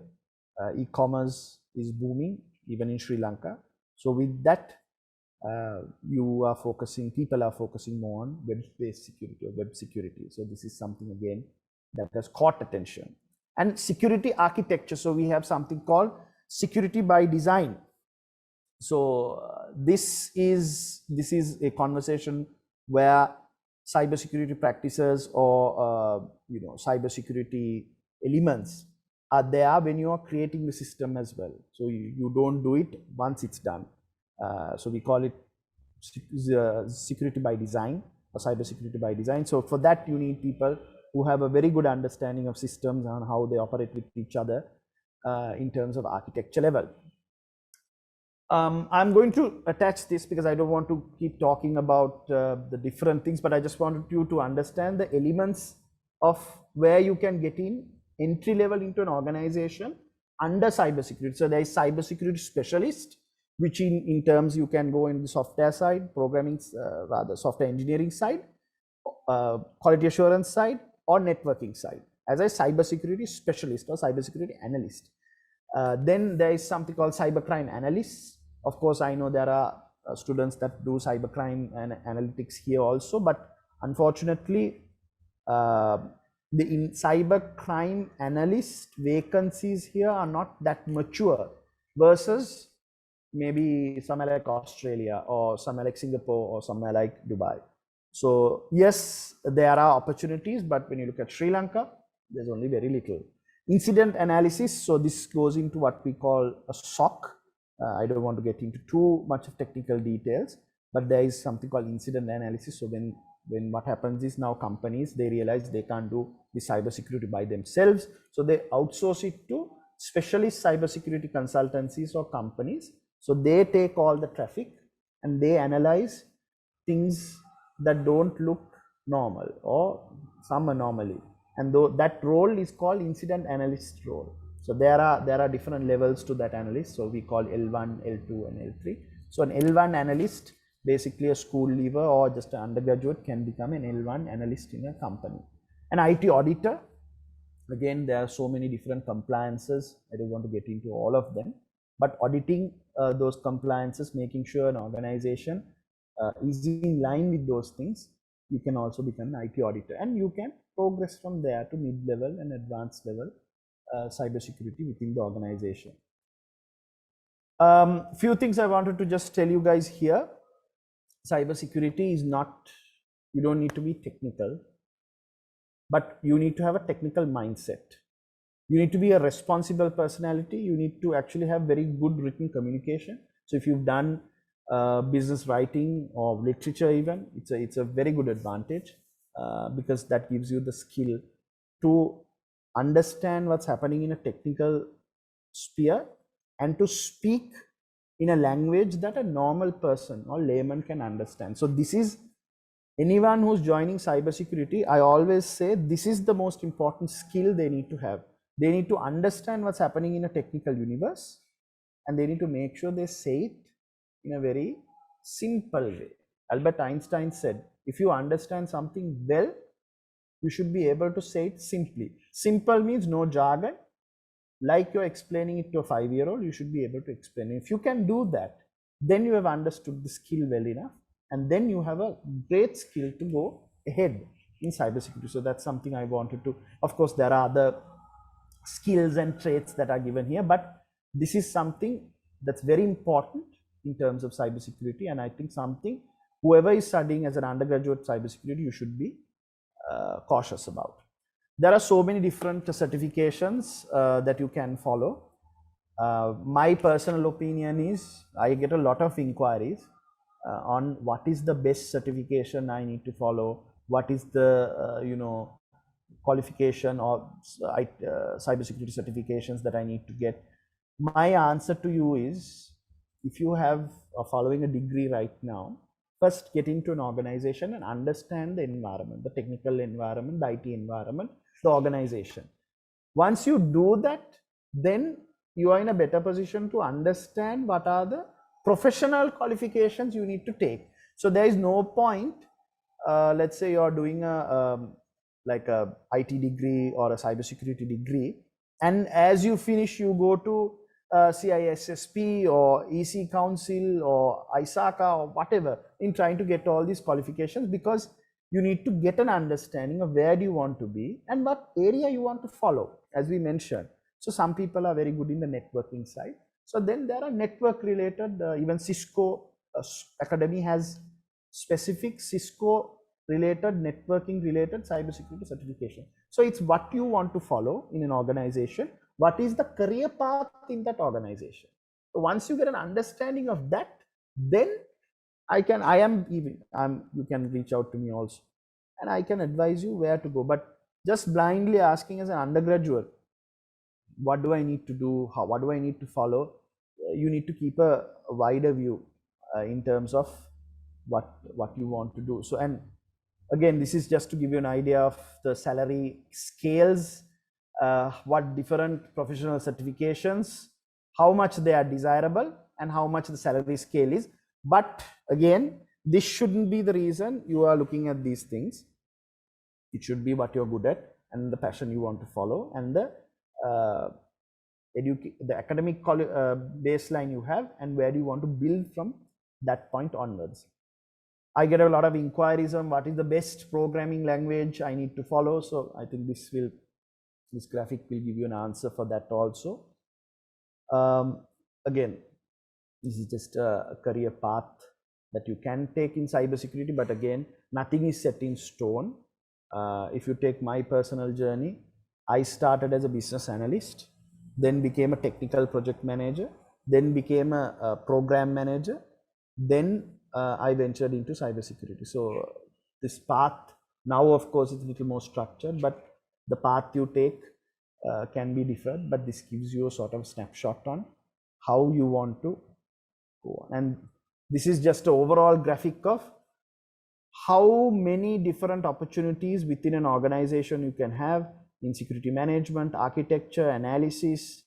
Speaker 2: E-commerce is booming, even in Sri Lanka. So with that, people are focusing more on web-based security or web security. So this is something, again, that has caught attention. And security architecture. So we have something called security by design. So this is a conversation where cybersecurity practices or cybersecurity elements are there when you are creating the system as well. So you don't do it once it's done. So we call it security by design or cybersecurity by design. So for that, you need people who have a very good understanding of systems and how they operate with each other in terms of architecture level. I'm going to attach this because I don't want to keep talking about the different things, but I just wanted you to understand the elements of where you can get in entry level into an organization under cybersecurity. So there is cybersecurity specialist, which in terms you can go in the software side, programming, software engineering side, quality assurance side, or networking side as a cybersecurity specialist or cybersecurity analyst. Then there is something called cybercrime analysts. Of course, I know there are students that do cybercrime and analytics here also, but unfortunately, the cybercrime analyst vacancies here are not that mature versus maybe somewhere like Australia or somewhere like Singapore or somewhere like Dubai. So yes, there are opportunities, but when you look at Sri Lanka, there's only very little. Incident analysis. So this goes into what we call a SOC. I don't want to get into too much of technical details, but there is something called incident analysis. So when what happens is, now companies, they realize they can't do the cybersecurity by themselves, so they outsource it to specialist cybersecurity consultancies or companies. So they take all the traffic and they analyze things that don't look normal or some anomaly, and that role is called incident analyst role. So there are different levels to that analyst. So we call L1, L2, and L3. So an L1 analyst, basically a school leaver or just an undergraduate, can become an L1 analyst in a company. An IT auditor, again, there are so many different compliances. I don't want to get into all of them, but auditing those compliances, making sure an organization is in line with those things, you can also become an IT auditor, and you can progress from there to mid-level and advanced level cybersecurity within the organization. Few things I wanted to just tell you guys here. Cybersecurity is not, you don't need to be technical, but you need to have a technical mindset. You need to be a responsible personality. You need to actually have very good written communication. So if you've done business writing or literature even, it's a very good advantage because that gives you the skill to understand what's happening in a technical sphere and to speak in a language that a normal person or layman can understand. So this is, anyone who's joining cybersecurity, I always say this is the most important skill they need to have. They need to understand what's happening in a technical universe, and they need to make sure they say it in a very simple way. Albert Einstein said, if you understand something well, you should be able to say it simply. Simple means no jargon. Like you're explaining it to a 5-year-old, you should be able to explain it. If you can do that, then you have understood the skill well enough, and then you have a great skill to go ahead in cybersecurity. So that's something I wanted to, of course, there are other skills and traits that are given here, but this is something that's very important in terms of cybersecurity, and I think something whoever is studying as an undergraduate cybersecurity, you should be cautious about. There are so many different certifications that you can follow. My personal opinion is I get a lot of inquiries on what is the best certification I need to follow, what is the qualification or cybersecurity certifications that I need to get. My answer to you is, if you are following a degree right now, first get into an organization and understand the environment, the technical environment, the IT environment, the organization. Once you do that, then you are in a better position to understand what are the professional qualifications you need to take. So there is no point, let's say you're doing like a IT degree or a cybersecurity degree, and as you finish, you go to CISSP or EC Council or ISACA or whatever in trying to get all these qualifications, because you need to get an understanding of where do you want to be and what area you want to follow, as we mentioned. So some people are very good in the networking side. So then there are network related, even Cisco Academy has specific Cisco related, networking related cybersecurity certification. So it's what you want to follow in an organization. What is the career path in that organization? So once you get an understanding of that, then you can reach out to me also, and I can advise you where to go. But just blindly asking as an undergraduate, what do I need to do? What do I need to follow? You need to keep a wider view in terms of what you want to do. So, and again, this is just to give you an idea of the salary scales, what different professional certifications, how much they are desirable, and how much the salary scale is. But again, this shouldn't be the reason you are looking at these things. It should be what you're good at and the passion you want to follow, and the academic baseline you have, and where do you want to build from that point onwards. I get a lot of inquiries on what is the best programming language I need to follow. So I think this graphic will give you an answer for that also. Again, this is just a career path that you can take in cybersecurity, but again, nothing is set in stone. If you take my personal journey, I started as a business analyst, then became a technical project manager, then became a program manager, then I ventured into cybersecurity. So this path now, of course, it's a little more structured, but the path you take can be different, but this gives you a sort of snapshot on how you want to go on. And this is just an overall graphic of how many different opportunities within an organization you can have in security management, architecture, analysis,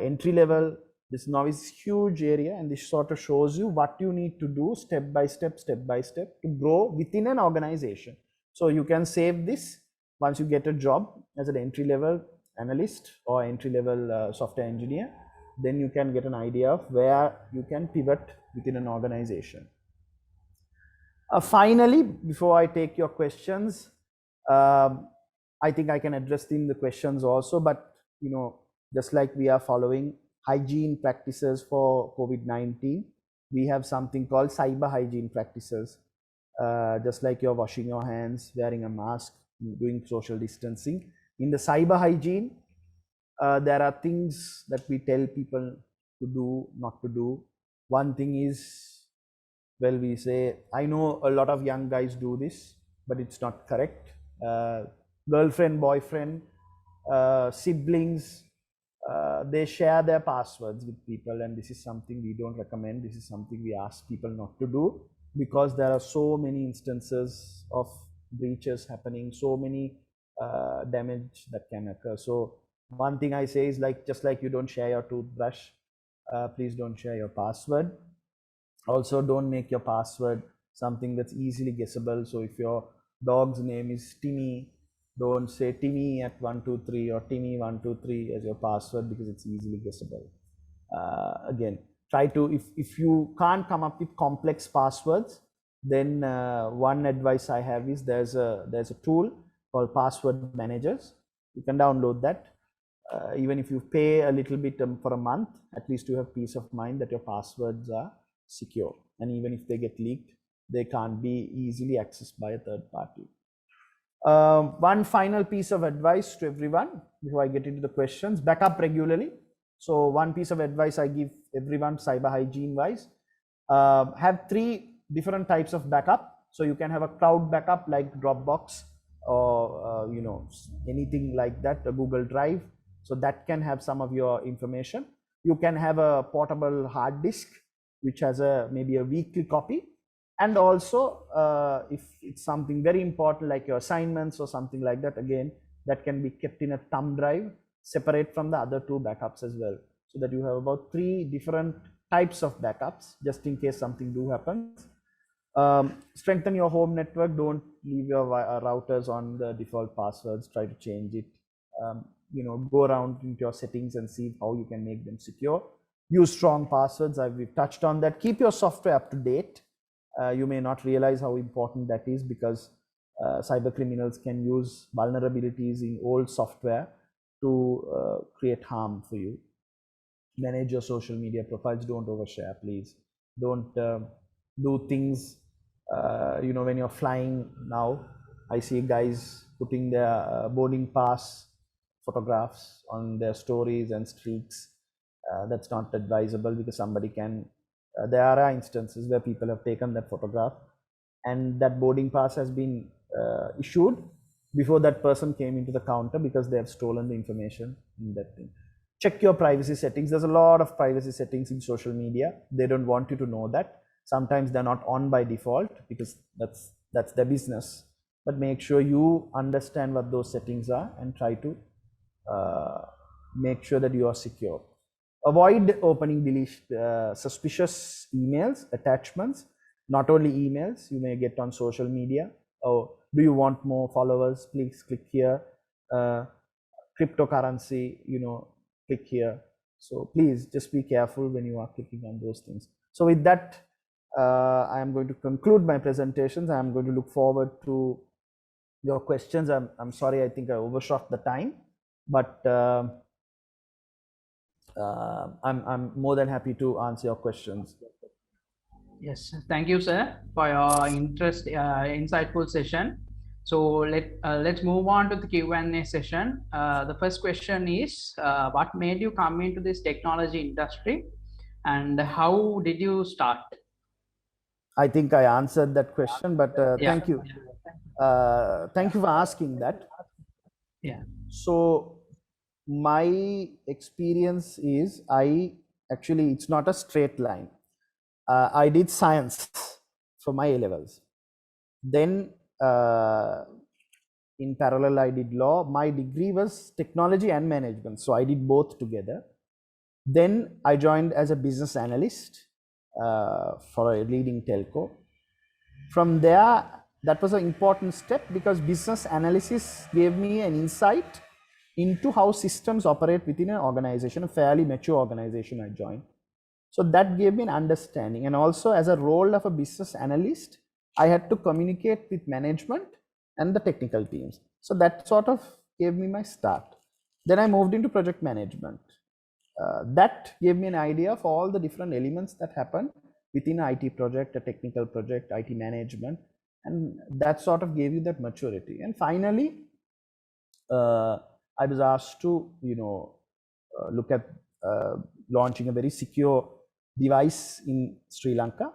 Speaker 2: entry level. This now is huge area, and this sort of shows you what you need to do step by step to grow within an organization. So you can save this once you get a job as an entry level analyst or entry level software engineer. Then you can get an idea of where you can pivot within an organization. Finally, before I take your questions, I think I can address in the questions also, but just like we are following hygiene practices for COVID-19, we have something called cyber hygiene practices. Just like you're washing your hands, wearing a mask, doing social distancing. In the cyber hygiene, there are things that we tell people to do, not to do. One thing is, well, we say, I know a lot of young guys do this, but it's not correct. Girlfriend, boyfriend, siblings, they share their passwords with people, and this is something we don't recommend. This is something we ask people not to do, because there are so many instances of breaches happening, so many damage that can occur. So one thing I say is, like, just like you don't share your toothbrush, please don't share your password. Also, don't make your password something that's easily guessable. So if your dog's name is Timmy, don't say Timmy at 123 or Timmy 123 as your password, because it's easily guessable. Again, try to, if you can't come up with complex passwords, then one advice I have is there's a tool called Password Managers. You can download that. Even if you pay a little bit for a month, at least you have peace of mind that your passwords are secure, and even if they get leaked, they can't be easily accessed by a third party. One final piece of advice to everyone before I get into the questions: backup regularly. So one piece of advice I give everyone cyber hygiene wise, have 3 different types of backup. So you can have a cloud backup like Dropbox or anything like that, a Google Drive. So that can have some of your information. You can have a portable hard disk which has maybe a weekly copy. And also if it's something very important like your assignments or something like that, again, that can be kept in a thumb drive separate from the other 2 backups as well, so that you have about 3 different types of backups just in case something do happens. Strengthen your home network. Don't leave your routers on the default passwords. Try to change it. Go around into your settings and see how you can make them secure. Use strong passwords. We've touched on that. Keep your software up to date. You may not realize how important that is, because cyber criminals can use vulnerabilities in old software to create harm for you. Manage your social media profiles. Don't overshare, please. Don't do things, when you're flying now. I see guys putting their boarding pass photographs on their stories and streaks. That's not advisable, because somebody can, there are instances where people have taken that photograph and that boarding pass has been issued before that person came into the counter, because they have stolen the information in that thing. Check your privacy settings. There's a lot of privacy settings in social media. They don't want you to know that. Sometimes they're not on by default, because that's their business. But make sure you understand what those settings are and try to make sure that you are secure. Avoid opening suspicious emails, attachments. Not only emails you may get on social media. Oh, do you want more followers? Please click here. Cryptocurrency, click here. So please just be careful when you are clicking on those things. So with that, I am going to conclude my presentations. I am going to look forward to your questions. I'm sorry, I think I overshot the time, but I'm more than happy to answer your questions.
Speaker 1: Yes, thank you, sir, for your insightful session. So let's move on to the Q&A session. The first question is, what made you come into this technology industry, and how did you start?
Speaker 2: I think I answered that question, but thank you. Thank you for asking that.
Speaker 1: Yeah.
Speaker 2: So my experience is, it's not a straight line. I did science for my A-levels. Then in parallel, I did law. My degree was technology and management, so I did both together. Then I joined as a business analyst for a leading telco. From there, that was an important step, because business analysis gave me an insight into how systems operate within an organization, a fairly mature organization I joined. So that gave me an understanding. And also, as a role of a business analyst, I had to communicate with management and the technical teams. So that sort of gave me my start. Then I moved into project management. That gave me an idea of all the different elements that happen within an IT project, a technical project, IT management, and that sort of gave you that maturity. And finally, I was asked to, look at launching a very secure device in Sri Lanka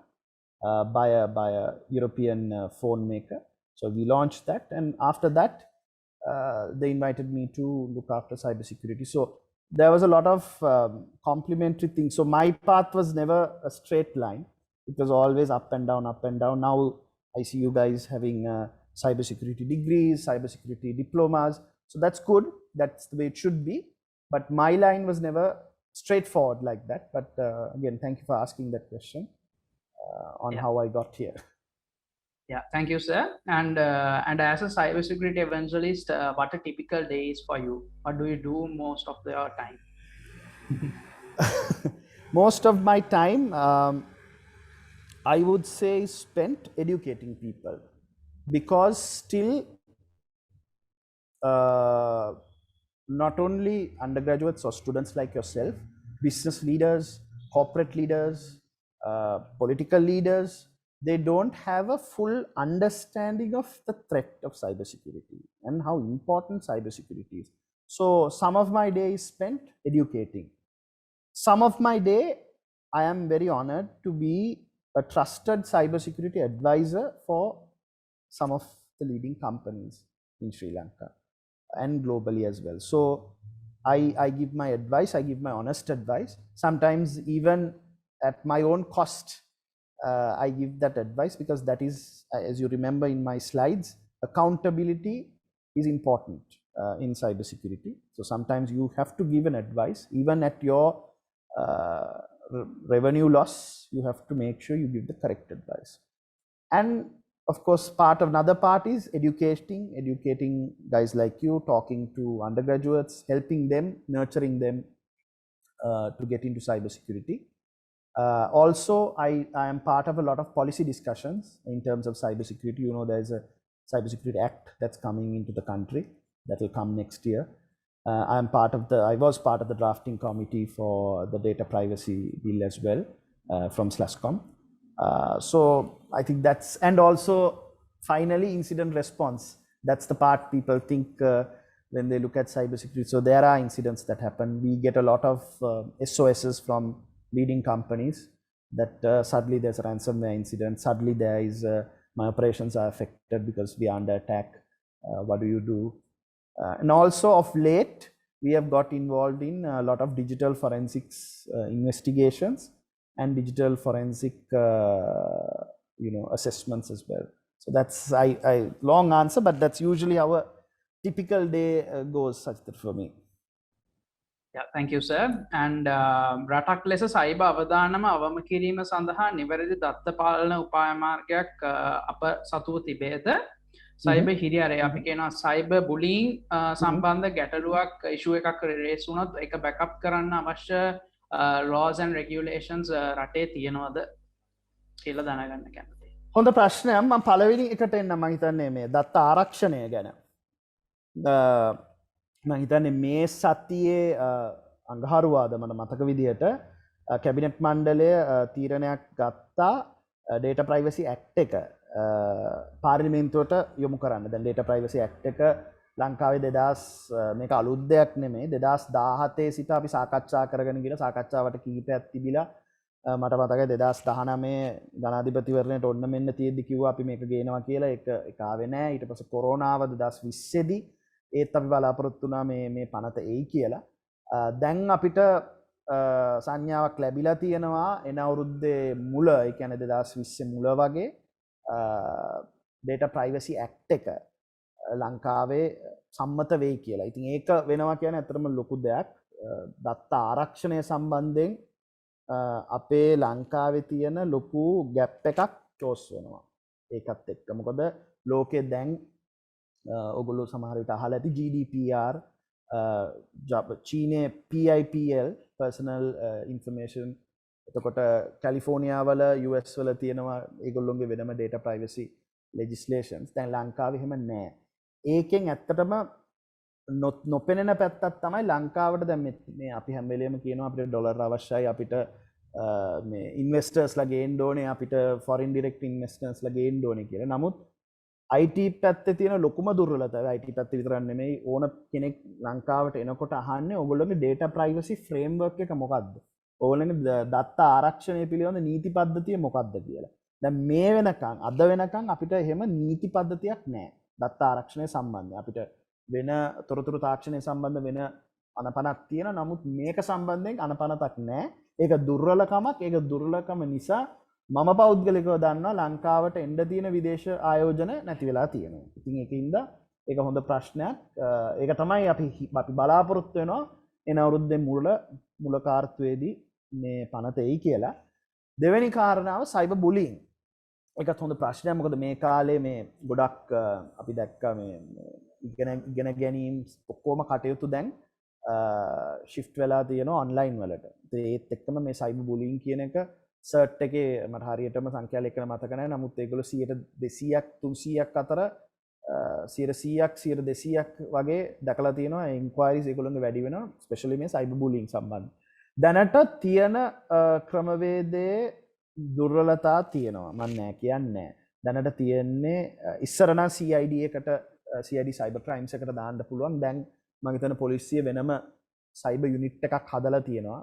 Speaker 2: by a European phone maker. So we launched that, and after that, they invited me to look after cybersecurity. So there was a lot of complementary things. So my path was never a straight line. It was always up and down, up and down. Now I see you guys having cybersecurity degrees, cybersecurity diplomas. So that's good. That's the way it should be. But my line was never straightforward like that. But again, thank you for asking that question on how I got here.
Speaker 1: Yeah, thank you, sir. And as a cybersecurity evangelist, what a typical day is for you? What do you do most of your time?
Speaker 2: Most of my time, I would say, is spent educating people, because still, uh, not only undergraduates or students like yourself, business leaders, corporate leaders, political leaders, they don't have a full understanding of the threat of cybersecurity and how important cybersecurity is. So some of my day is spent educating. Some of my day, I am very honored to be a trusted cybersecurity advisor for some of the leading companies in Sri Lanka and globally as well. So I give my advice, I give my honest advice. Sometimes even at my own cost, I give that advice, because that is, as you remember in my slides, accountability is important in cybersecurity. So sometimes you have to give an advice, even at your uh, revenue loss, you have to make sure you give the correct advice. And of course, another part is educating guys like you, talking to undergraduates, helping them, nurturing them to get into cybersecurity. Also, I am part of a lot of policy discussions in terms of cybersecurity. You know, there's a cybersecurity act that's coming into the country that will come next year. I was part of the drafting committee for the data privacy bill as well, from SLASCOM. So I think that's, and also finally incident response. That's the part people think when they look at cybersecurity. So there are incidents that happen. We get a lot of SOSs from leading companies that suddenly there's a ransomware incident. Suddenly there is my operations are affected because we are under attack. What do you do? And also of late, we have got involved in a lot of digital forensics investigations and digital forensic assessments as well. So that's I long answer, but that's usually our typical day goes such that for me.
Speaker 1: Yeah, thank you, sir. And රටක් ලෙස සයිබ අවදානම අවම කිරීම සඳහා නිවැරදි දත්ත පාලන උපාය මාර්ගයක් අප සතුව තිබේද? සයිබ හිරියාරය අපි කියනවා සයිබ බුලිං සම්බන්ධ ගැටලුවක් ඉෂුව එකක් රේස් වුණොත් ඒක බෑකප් කරන්න අවශ්‍ය laws and regulations රටේ තියෙනවද කියලා දැනගන්න කැමතියි.
Speaker 2: හොඳ ප්‍රශ්නයක්. මම පළවෙනි එකට එන්න මම හිතන්නේ මේ දත්ත ආරක්ෂණය ගැන. මම හිතන්නේ මේ සතියේ අඟහරුවාද මට මතක විදිහට කැබිනට් මණ්ඩලය තීරණයක් ගත්තා data privacy act එක පාර්ලිමේන්තුවට යොමු කරන්න. දැන් data privacy act එක ලංකාවේ 2000 මේක අලුත් දෙයක් නෙමෙයි. 2017 සිට අපි සාකච්ඡා කරගෙන ගිහලා සාකච්ඡාවට කීපයක් තිබිලා මට මතකයි 2019 ජනාධිපතිවරණයට ඔන්න මෙන්න තියෙද්දි කිව්වා අපි මේක ගේනවා කියලා. ඒක ආවේ නැහැ. ඊට පස්සේ කොරෝනාව 2020 දී ඒත් අපි බලාපොරොත්තු වුණා මේ පනත එයි කියලා. දැන් අපිට සංඥාවක් ලැබිලා තියෙනවා එන අවුරුද්දේ මුල, ඒ කියන්නේ 2020 මුල වගේ data privacy act එක ලංකාවේ සම්මත වෙයි කියලා. ඉතින් ඒක වෙනවා කියන්නේ ඇත්තටම ලොකු දෙයක්. දත්ත ආරක්ෂණය සම්බන්ධයෙන් අපේ ලංකාවේ තියෙන ලොකු ගැප් එකක් ක්ලෝස් වෙනවා ඒකත් එක්ක. මොකද ලෝකේ දැන් ඔගොල්ලෝ සමහර විට අහලා ඇති GDPR, චීනයේ PIPL personal information, එතකොට කැලිෆෝනියා වල US වල තියෙනවා ඒගොල්ලොන්ගේ වෙනම data privacy legislations. දැන් ලංකාවේ එහෙම නැහැ. ඒකෙන් ඇත්තටම නොපෙනෙන පැත්තක් තමයි ලංකාවට දැන් මේ අපි හැම වෙලේම කියනවා අපිට ඩොලර් අවශ්‍යයි, අපිට මේ ඉන්වෙස්ටර්ස්ලා ගේන්න ඕනේ, අපිට foreign direct investors ලා ගේන්න ඕනේ කියලා. නමුත් IT පැත්තේ තියෙන ලොකුම දුර්වලතාවය, IT පැත්තේ විතරක් නෙමෙයි ඕන කෙනෙක් ලංකාවට එනකොට අහන්නේ ඔයගොල්ලෝගේ data privacy framework එක මොකක්ද? ඔයගොල්ලෝගේ දත්ත ආරක්ෂණය පිළිබඳ නීති පද්ධතිය මොකක්ද කියලා. දැන් මේ වෙනකන් අද වෙනකන් අපිට එහෙම නීති පද්ධතියක් නැහැ දත්ත ආරක්ෂණය සම්බන්ධයෙන්. අපිට වෙන තොරතුරු තාක්ෂණය සම්බන්ධ වෙන අනපනක් තියෙනවා. නමුත් මේක සම්බන්ධයෙන් අනපනක් නැහැ. ඒක දුර්වලකමක්. ඒක දුර්වලකම නිසා මම පෞද්ගලිකව දන්නවා ලංකාවට එන්න තියෙන විදේශ ආයෝජන නැති වෙලා තියෙනවා. ඉතින් ඒකින්ද ඒක හොඳ ප්‍රශ්නයක්. ඒක තමයි අපි බලාපොරොත්තු වෙනවා එන අවුරුද්දේ මුල කාර්තුවේදී මේ පනත එයි කියලා. දෙවෙනි කාරණාව සයිබර් බුලියින්. එකත් හොඳ ප්‍රශ්නයක්. මොකද මේ කාලේ මේ ගොඩක් අපි දැක්කා මේ ඉගෙන ගැනීම් ඔක්කොම කටයුතු දැන් shift වෙලා තියෙනවා online වලට. ඒත් එක්කම මේ cyber bullying කියන එක සර්ට් එකේ මට හරියටම සංඛ්‍යා ලේඛන මතක නැහැ. නමුත් ඒගොල්ලෝ 200ක් 300ක් අතර 100ක් 200ක් වගේ දැකලා තියෙනවා. ඉන්ක්වයරිස් ඒගොල්ලෝගේ වැඩි වෙනවා, ස්පෙෂලි මේ cyber bullying සම්බන්ධ. දැනට තියෙන ක්‍රමවේදයේ දුර්වලතා තියෙනවා. මම නෑ කියන්නේ. දැනට තියෙන්නේ ඉස්සර නම් CID එකට CID cyber crimes එකට දාන්න පුළුවන්. දැන් මම හිතන පොලිසිය වෙනම cyber unit එකක් හදලා තියෙනවා.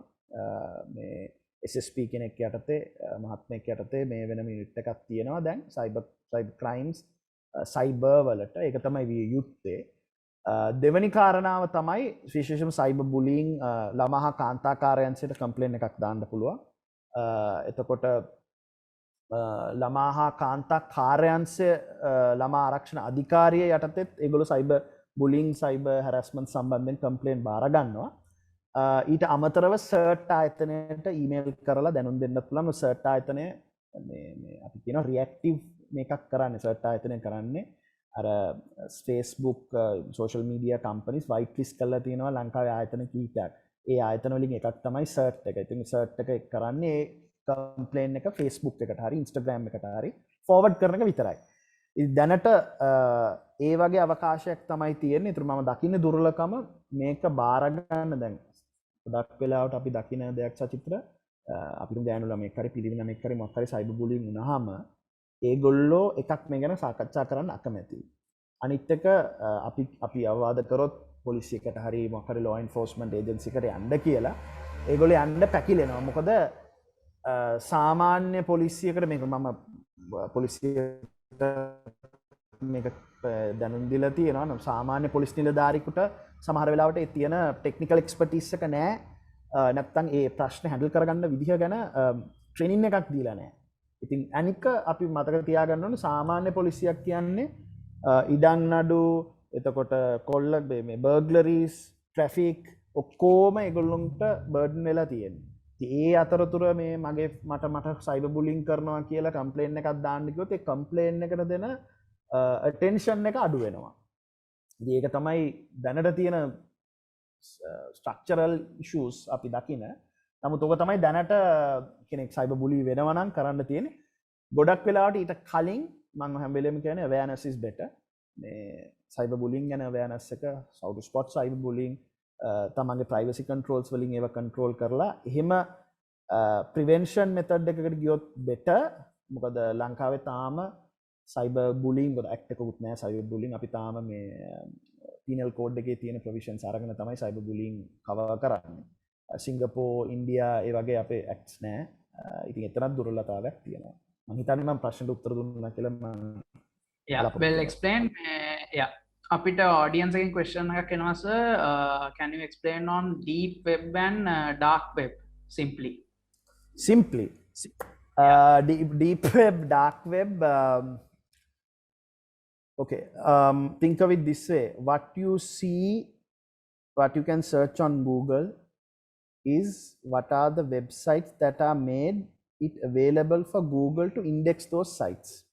Speaker 2: මේ SSP කෙනෙක් යටතේ මහත්මයෙක් යටතේ මේ වෙනම unit එකක් තියෙනවා දැන් cyber crimes cyber වලට. ඒක තමයි විය යුත්තේ. දෙවැනි කාරණාව තමයි විශේෂයෙන්ම cyber bullying ළමා හා කාන්තාකාරයන්ට කම්ප්ලේන් එකක් දාන්න පුළුවන්. එතකොට ළමා හා කාන්තා කාර්යාංශය ළමා ආරක්ෂණ අධිකාරිය යටතේත් ඒගොල්ලෝ cyber bullying cyber harassment සම්බන්ධයෙන් කම්ප්ලේන් බාර ගන්නවා. ඊට අමතරව සර්ට් ආයතනයට ඊමේල් කරලා දැනුම් දෙන්නත් පුළුවන්. සර්ට් ආයතනය මේ අපි කියනවා රියැක්ටිව් මේකක් කරන්නේ. සර්ට් ආයතනය කරන්නේ අර Facebook social media companies white list කරලා තියෙනවා ලංකාවේ ආයතන කීපයක්. ඒ ආයතන වලින් එකක් තමයි සර්ට් එක. ඉතින් සර්ට් එක කරන්නේ ඒ කම්ප්ලේන් එක Facebook එකට හරි Instagram එකට හරි ෆෝවර්ඩ් කරන එක විතරයි. ඉතින් දැනට ඒ වගේ අවකාශයක් තමයි තියෙන්නේ. ඒතර මම දකින්නේ දුර්ලභකම මේක බාර ගන්න දැන් ගොඩක් වෙලාවට අපි දකින දෙයක් සචිත්‍ර අපිට දැනු ළමෙක් හරි පිළිවෙල ළමෙක් හරි මොකක් හරි සයිබර් බුලින් වුණාම ඒගොල්ලෝ එකක් මේ ගැන සාකච්ඡා කරන්න අකමැතියි. අනිත් එක අපි අවවාද කරොත් පොලිසියකට හරි මොකක් හරි law enforcement agency එකට යන්න කියලා ඒගොල්ලෝ යන්න පැකිලෙනවා. මොකද සාමාන්‍ය පොලිසියකට මේක මම පොලිසියට මේක දැනුම් දීලා තියෙනවා. සාමාන්‍ය පොලිස් නිලධාරියෙකුට සමහර වෙලාවට ඒ තියෙන ටෙක්නිකල් එක්ස්පර්ටිස් එක නැහැ. නැත්තම් ඒ ප්‍රශ්න හැන්ඩල් කරගන්න විදිහ ගැන ට්‍රේනින් එකක් දීලා නැහැ. ඉතින් අනික අපි මතක තියාගන්න ඕනේ සාමාන්‍ය පොලිසියක් කියන්නේ ඉඩම් නඩු, එතකොට කොල්ල මේ බර්ග්ලරීස්, ට්‍රැෆික් ඔක්කොම ඒගොල්ලොන්ට බර්ඩන් වෙලා තියෙනවා. ඒ අතරතුර මේ මට සයිබර් බුලින් කරනවා කියලා කම්ප්ලේන් එකක් දාන්න කිව්වොත් ඒ කම්ප්ලේන් එකට දෙන attention එක අඩු වෙනවා. ඉතින් ඒක තමයි දැනට තියෙන structural issues අපි දකින. නමුත් ඔක තමයි දැනට කෙනෙක් සයිබර් බුලි වෙනවා නම් කරන්න තියෙන්නේ. ගොඩක් වෙලාවට ඊට කලින් මම හැම වෙලෙම කියන්නේ awareness is better. මේ සයිබර් බුලින් ගැන awareness එක how to spot cyber bullying තමන්ගේ privacy controls වලින් ඒව control කරලා එහෙම prevention method එකකට ගියොත් better. මොකද ලංකාවේ තාම cyber bullying වල act එකකුත් නැහැ. cyber bullying අපි තාම මේ penal code එකේ තියෙන provisions අරගෙන තමයි cyber bullying cover කරන්නේ. සිංගප්පූර්, ඉන්දියා ඒ වගේ අපේ acts නැහැ. ඉතින් එතරම් දුර්වලතාවයක් තියෙනවා. මම හිතන්නේ මම ප්‍රශ්නට උත්තර දුන්නා කියලා මම
Speaker 1: well explained. අපිට audience එකෙන් question එකක් එනවා sir, can you explain on deep web and dark web simply?
Speaker 2: Deep web, dark web, okay, think of it this way. What you see, what you can search on Google is what are the websites that are made it available for Google to index those sites.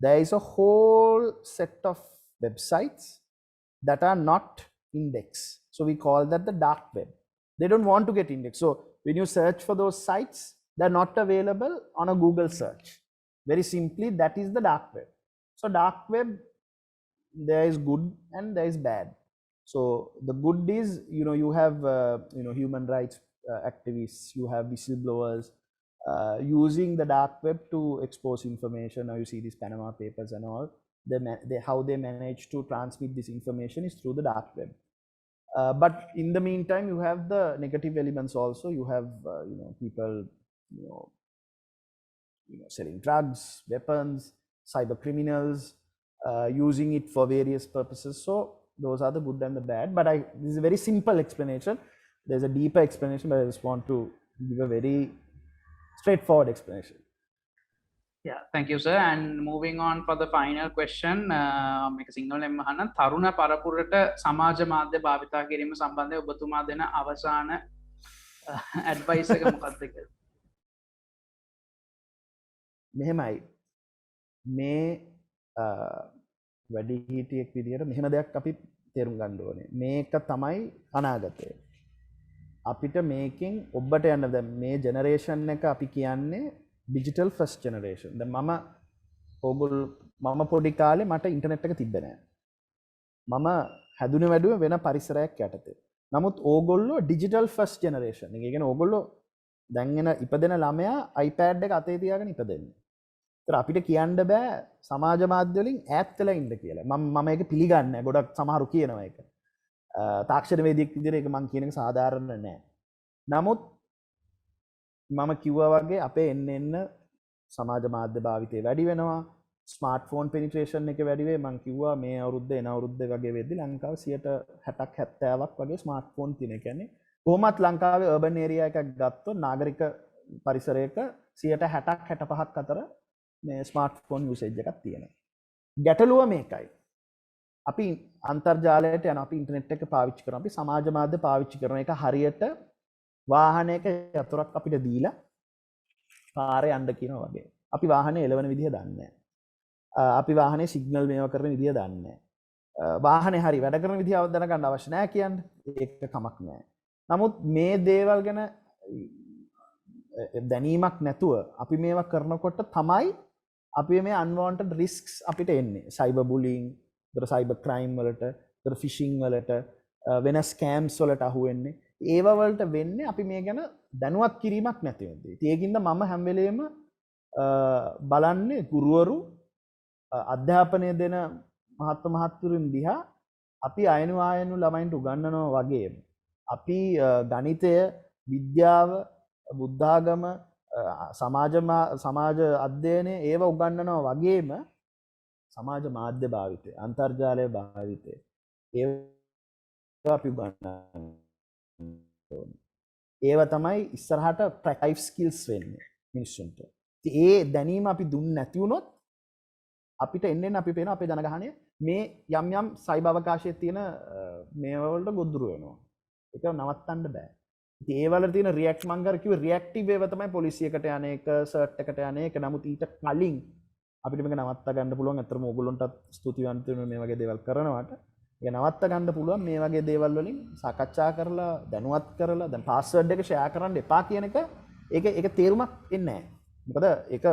Speaker 2: There is a whole set of websites that are not indexed. So we call that the dark web. They don't want to get indexed. So when you search for those sites, they're not available on a Google search. Very simply, that is the dark web. So dark web, there is good and there is bad. So the good is, you have, human rights activists, you have whistleblowers using the dark web to expose information. Now you see these Panama Papers and all. How they manage to transmit this information is through the dark web. But in the meantime, you have the negative elements also. You have, people, selling drugs, weapons, cyber criminals, using it for various purposes. So those are the good and the bad. But this is a very simple explanation. There's a deeper explanation, but I just want to give a very straightforward explanation.
Speaker 1: Yeah, thank you sir. And moving on for the final question, මේක සිංහලෙන් අහන්න තරුණ පරපුරට සමාජ මාධ්‍ය භාවිතා කිරීම සම්බන්ධව ඔබතුමා දෙන අවසාන advice එක මොකක්ද කියලා?
Speaker 2: මෙහෙමයි මේ වැඩිහිටියෙක් විදිහට මෙහෙම දෙයක් අපි තේරුම් ගන්න ඕනේ. මේක තමයි අනාගතය. අපිට මේකෙන් ඔබට යන්න දැන් මේ ජෙනරේෂන් එක අපි කියන්නේ ඩිජිටල් ෆස්ට් ජෙනරේෂන්. දැන් මම පොඩි කාලේ මට ඉන්ටර්නෙට් එක තිබ්බේ නෑ. මම හැදුනේ වැඩුවේ වෙන පරිසරයක් යටතේ. නමුත් ඕගොල්ලෝ ඩිජිටල් ෆස්ට් ජෙනරේෂන්. ඒ කියන්නේ ඕගොල්ලෝ දැන් එන ඉපදෙන ළමයා iPad එක අතේ තියාගෙන ඉපදෙන්නේ. ඒතර අපිට කියන්න බෑ සමාජ මාධ්‍ය වලින් ඈත් වෙලා ඉන්න කියලා. මම ඒක පිළිගන්නේ නැහැ. ගොඩක් සමහරු කියනවා ඒක. තාක්ෂණ වේදිකෙක් විදිහට ඒක මම කියන එක සාධාරණ නෑ. නමුත් මම කිව්වා වගේ අපේ එන්න සමාජ මාධ්‍ය භාවිතය වැඩි වෙනවා. ස්මාර්ට්ෆෝන් පෙනිට්‍රේෂන් එක වැඩි වෙයි. මම කිව්වා මේ අවුරුද්ද එන අවුරුද්ද වගේ වෙද්දි ලංකාවේ 60%ක් 70ක් වගේ ස්මාර්ට්ෆෝන් තියෙන. ඒ කියන්නේ කොහොමත් ලංකාවේ අර්බන් ඒරියා එකක් ගත්තොත් නාගරික පරිසරයක 60%ක් 65ක් අතර මේ ස්මාර්ට්ෆෝන් යූසේජ් එකක් තියෙනවා. ගැටලුව මේකයි. අපි අන්තර්ජාලයට යන අපි ඉන්ටර්නෙට් එක පාවිච්චි කරනවා. අපි සමාජ මාධ්‍ය පාවිච්චි කරන එක හරියට වාහනයක යතුරක් අපිට දීලා පාරේ යන්න කියනවා වගේ. අපි වාහනේ එලවන විදිහ දන්නේ නැහැ. අපි වාහනේ සිග්නල් මේවා කරන විදිහ දන්නේ නැහැ. වාහනේ හරි වැඩ කරන විදිහ දැනගන්න අවශ්‍ය නැහැ කියන්නේ. ඒක කමක් නැහැ. නමුත් මේ දේවල් ගැන දැනීමක් නැතුව අපි මේවා කරනකොට තමයි අපි මේ unwanted risks අපිට එන්නේ. cyber bullying, cyber crime වලට, phishing වලට, වෙන scams වලට අහු වෙන්නේ. ඒව වලට වෙන්නේ අපි මේ ගැන දැනුවත් කිරීමක් නැති වෙද්දී. ඒකින්ද මම හැම වෙලේම බලන්නේ ගුරුවරු අධ්‍යාපනය දෙන මහත්ම මහත්තුරුන් දිහා අපි අයනු ළමයින්ට උගන්වනවා වගේම අපි ගණිතය, විද්‍යාව, බුද්ධාගම, සමාජ අධ්‍යයනය ඒව උගන්වනවා වගේම සමාජ මාධ්‍ය භාවිතය, අන්තර්ජාලය භාවිතය ඒව අපි උගන්වනවා. ඒව තමයි ඉස්සරහට ප්‍රැක්ටිස් ස්කිල්ස් වෙන්නේ මිනිස්සුන්ට. ඒ දැනීම අපි දුන්නේ නැති වුණොත් අපිට එන්න අපි පේන අපේ ජනගහනය මේ යම් සයිබර් අවකාශයේ තියෙන මේවා වලට ගොදුරු වෙනවා. ඒක නවත්තන්න බෑ. ඉතින් ඒ වල තියෙන රියැක්ට් මං කර කිව්වේ රියැක්ටිව් ඒවා තමයි පොලිසියකට යන එක, සර්ට් එකට යන එක. නමුත් ඊට කලින් අපිට මේක නවත්ත ගන්න පුළුවන්. අතරම ඕගොල්ලන්ටත් ස්තුතිවන්ත වෙනවා මේ වගේ දේවල් කරනවාට. ඒක නවත්ත ගන්න පුළුවන් මේ වගේ දේවල් වලින් සාකච්ඡා කරලා දැනුවත් කරලා දැන් පාස්වර්ඩ් එක ෂෙයා කරන්න එපා කියන එක ඒක තේරුමක් එන්නේ නැහැ. මොකද ඒක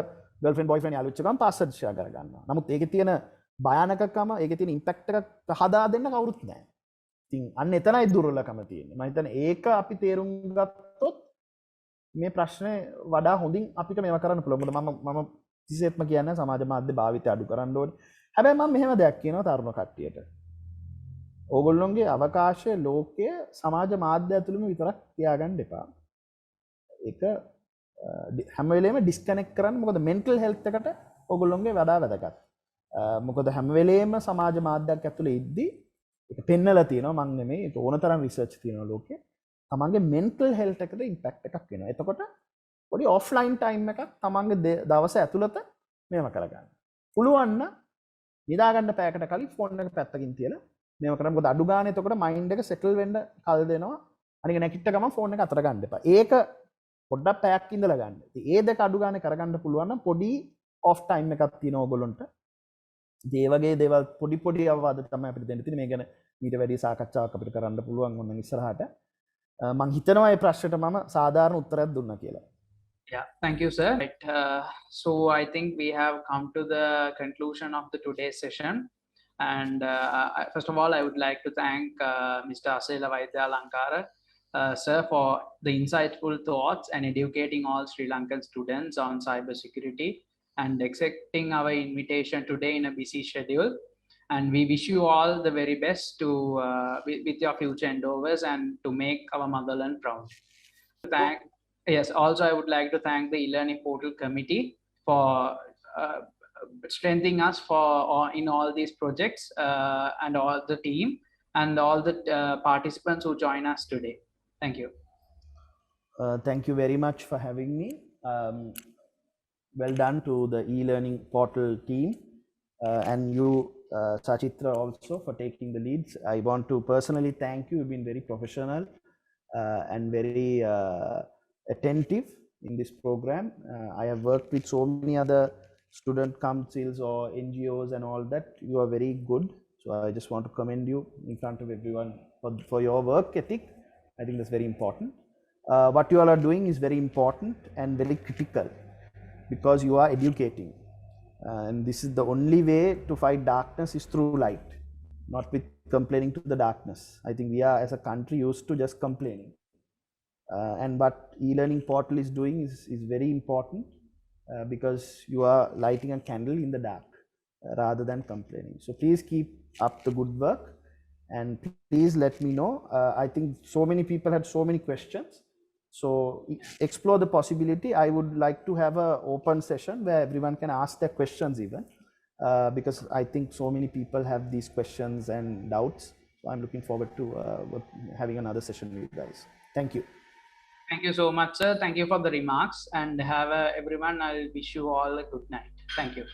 Speaker 2: ගර්ල්ෆ්‍රෙන්ඩ් බොයිෆ්‍රෙන්ඩ් යාළුවෙක් ගමන් පාස්වර්ඩ් ෂෙයා කරගන්නවා. නමුත් ඒකේ තියෙන භයානකකම, ඒකේ තියෙන ඉම්පැක්ට් එක හදා දෙන්න කවුරුත් නැහැ. ඉතින් අන්න එතනයි දුර්වලකම තියෙන්නේ. මම හිතන්නේ ඒක අපි තේරුම් ගත්තොත් මේ ප්‍රශ්නේ වඩා හොඳින් අපිට මේවා කරන්න පුළුවන්. මොකද මම කිසිසේත්ම කියන්නේ සමාජ මාධ්‍ය භාවිතය අඩු කරන්න ඕනේ. හැබැයි මම මෙහෙම දෙයක් කියනවා තරුණ කට්ටියට. ඕගොල්ලොන්ගේ අවකාශය ලෝකය සමාජ මාධ්‍ය ඇතුළෙම විතරක් තියාගන්න එපා. ඒක හැම වෙලේම ඩිස්කනෙක්ට් කරන්න. මොකද මෙන්ටල් හෙල්ත් එකට ඕගොල්ලොන්ගේ වඩා වැදගත්. මොකද හැම වෙලේම සමාජ මාධ්‍යයක් ඇතුළේ ඉද්දි ඒක පෙන්නලා තියෙනවා මං නෙමෙයි ඒක ඕනතරම් රිසර්ච් තියෙනවා ලෝකේ. තමන්ගේ මෙන්ටල් හෙල්ත් එකට ඉම්පැක්ට් එකක් වෙනවා. එතකොට පොඩි ඔෆ්ලයින් ටයිම් එකක් තමන්ගේ දවස ඇතුළත මේව කරගන්න. පුළුවන් නම් නිදා ගන්න පැයකට කලින් ෆෝන් එක පැත්තකින් තියලා මේව කරන්න. මොකද අඩු ගානේ එතකොට මයින්ඩ් එක සෙටල් වෙන්න කල් දෙනවා. අනික නැගිට ගමන් ෆෝන් එක අතර ගන්න එපා. ඒක පොඩ්ඩක් පැයක් ඉඳලා ගන්න. ඉතින් ඒ දෙක අඩු ගානේ කරගන්න පුළුවන් නම් පොඩි ඔෆ් ටයිම් එකක් තියෙනවා ඔයගොල්ලන්ට. ඒ වගේ දේවල් පොඩි අවවාද තමයි අපිට දෙන්න තියෙන්නේ. මේ ගැන ඊට වැඩි සාකච්ඡාවක් අපිට කරන්න පුළුවන් ඕන ඉස්සරහට. මම හිතනවා මේ ප්‍රශ්නෙට මම සාධාරණ උත්තරයක් දුන්නා කියලා.
Speaker 1: Yeah, thank you, sir. Right, so I think we have come to the conclusion of the today's session. And first of all, I would like to thank Mr. Asela Vaidyalankara, sir, for the insightful thoughts and educating all Sri Lankan students on cybersecurity and accepting our invitation today in a busy schedule. And we wish you all the very best to with your future endeavors and to make our motherland proud. Yes, also I would like to thank the e-learning portal committee for strengthening us in all these projects and all the team and all the participants who join us today. Thank you.
Speaker 2: Thank you very much for having me. Well done to the e-learning portal team and you, Sachitra, also for taking the leads. I want to personally thank you. You've been very professional and very attentive in this program. I have worked with so many other student councils or NGOs and all that. You are very good. So I just want to commend you in front of everyone for your work ethic. I think that's very important. What you all are doing is very important and very critical because you are educating. And this is the only way to fight darkness is through light, not with complaining to the darkness. I think we are as a country used to just complaining. And what e-learning portal is doing is very important because you are lighting a candle in the dark rather than complaining. So please keep up the good work and please let me know. I think so many people had so many questions. So explore the possibility. I would like to have an open session where everyone can ask their questions even because I think so many people have these questions and doubts. So I'm looking forward to having another session with you guys. Thank you.
Speaker 1: Thank you so much, sir. Thank you for the remarks, and have everyone. I'll wish you all a good night. Thank you.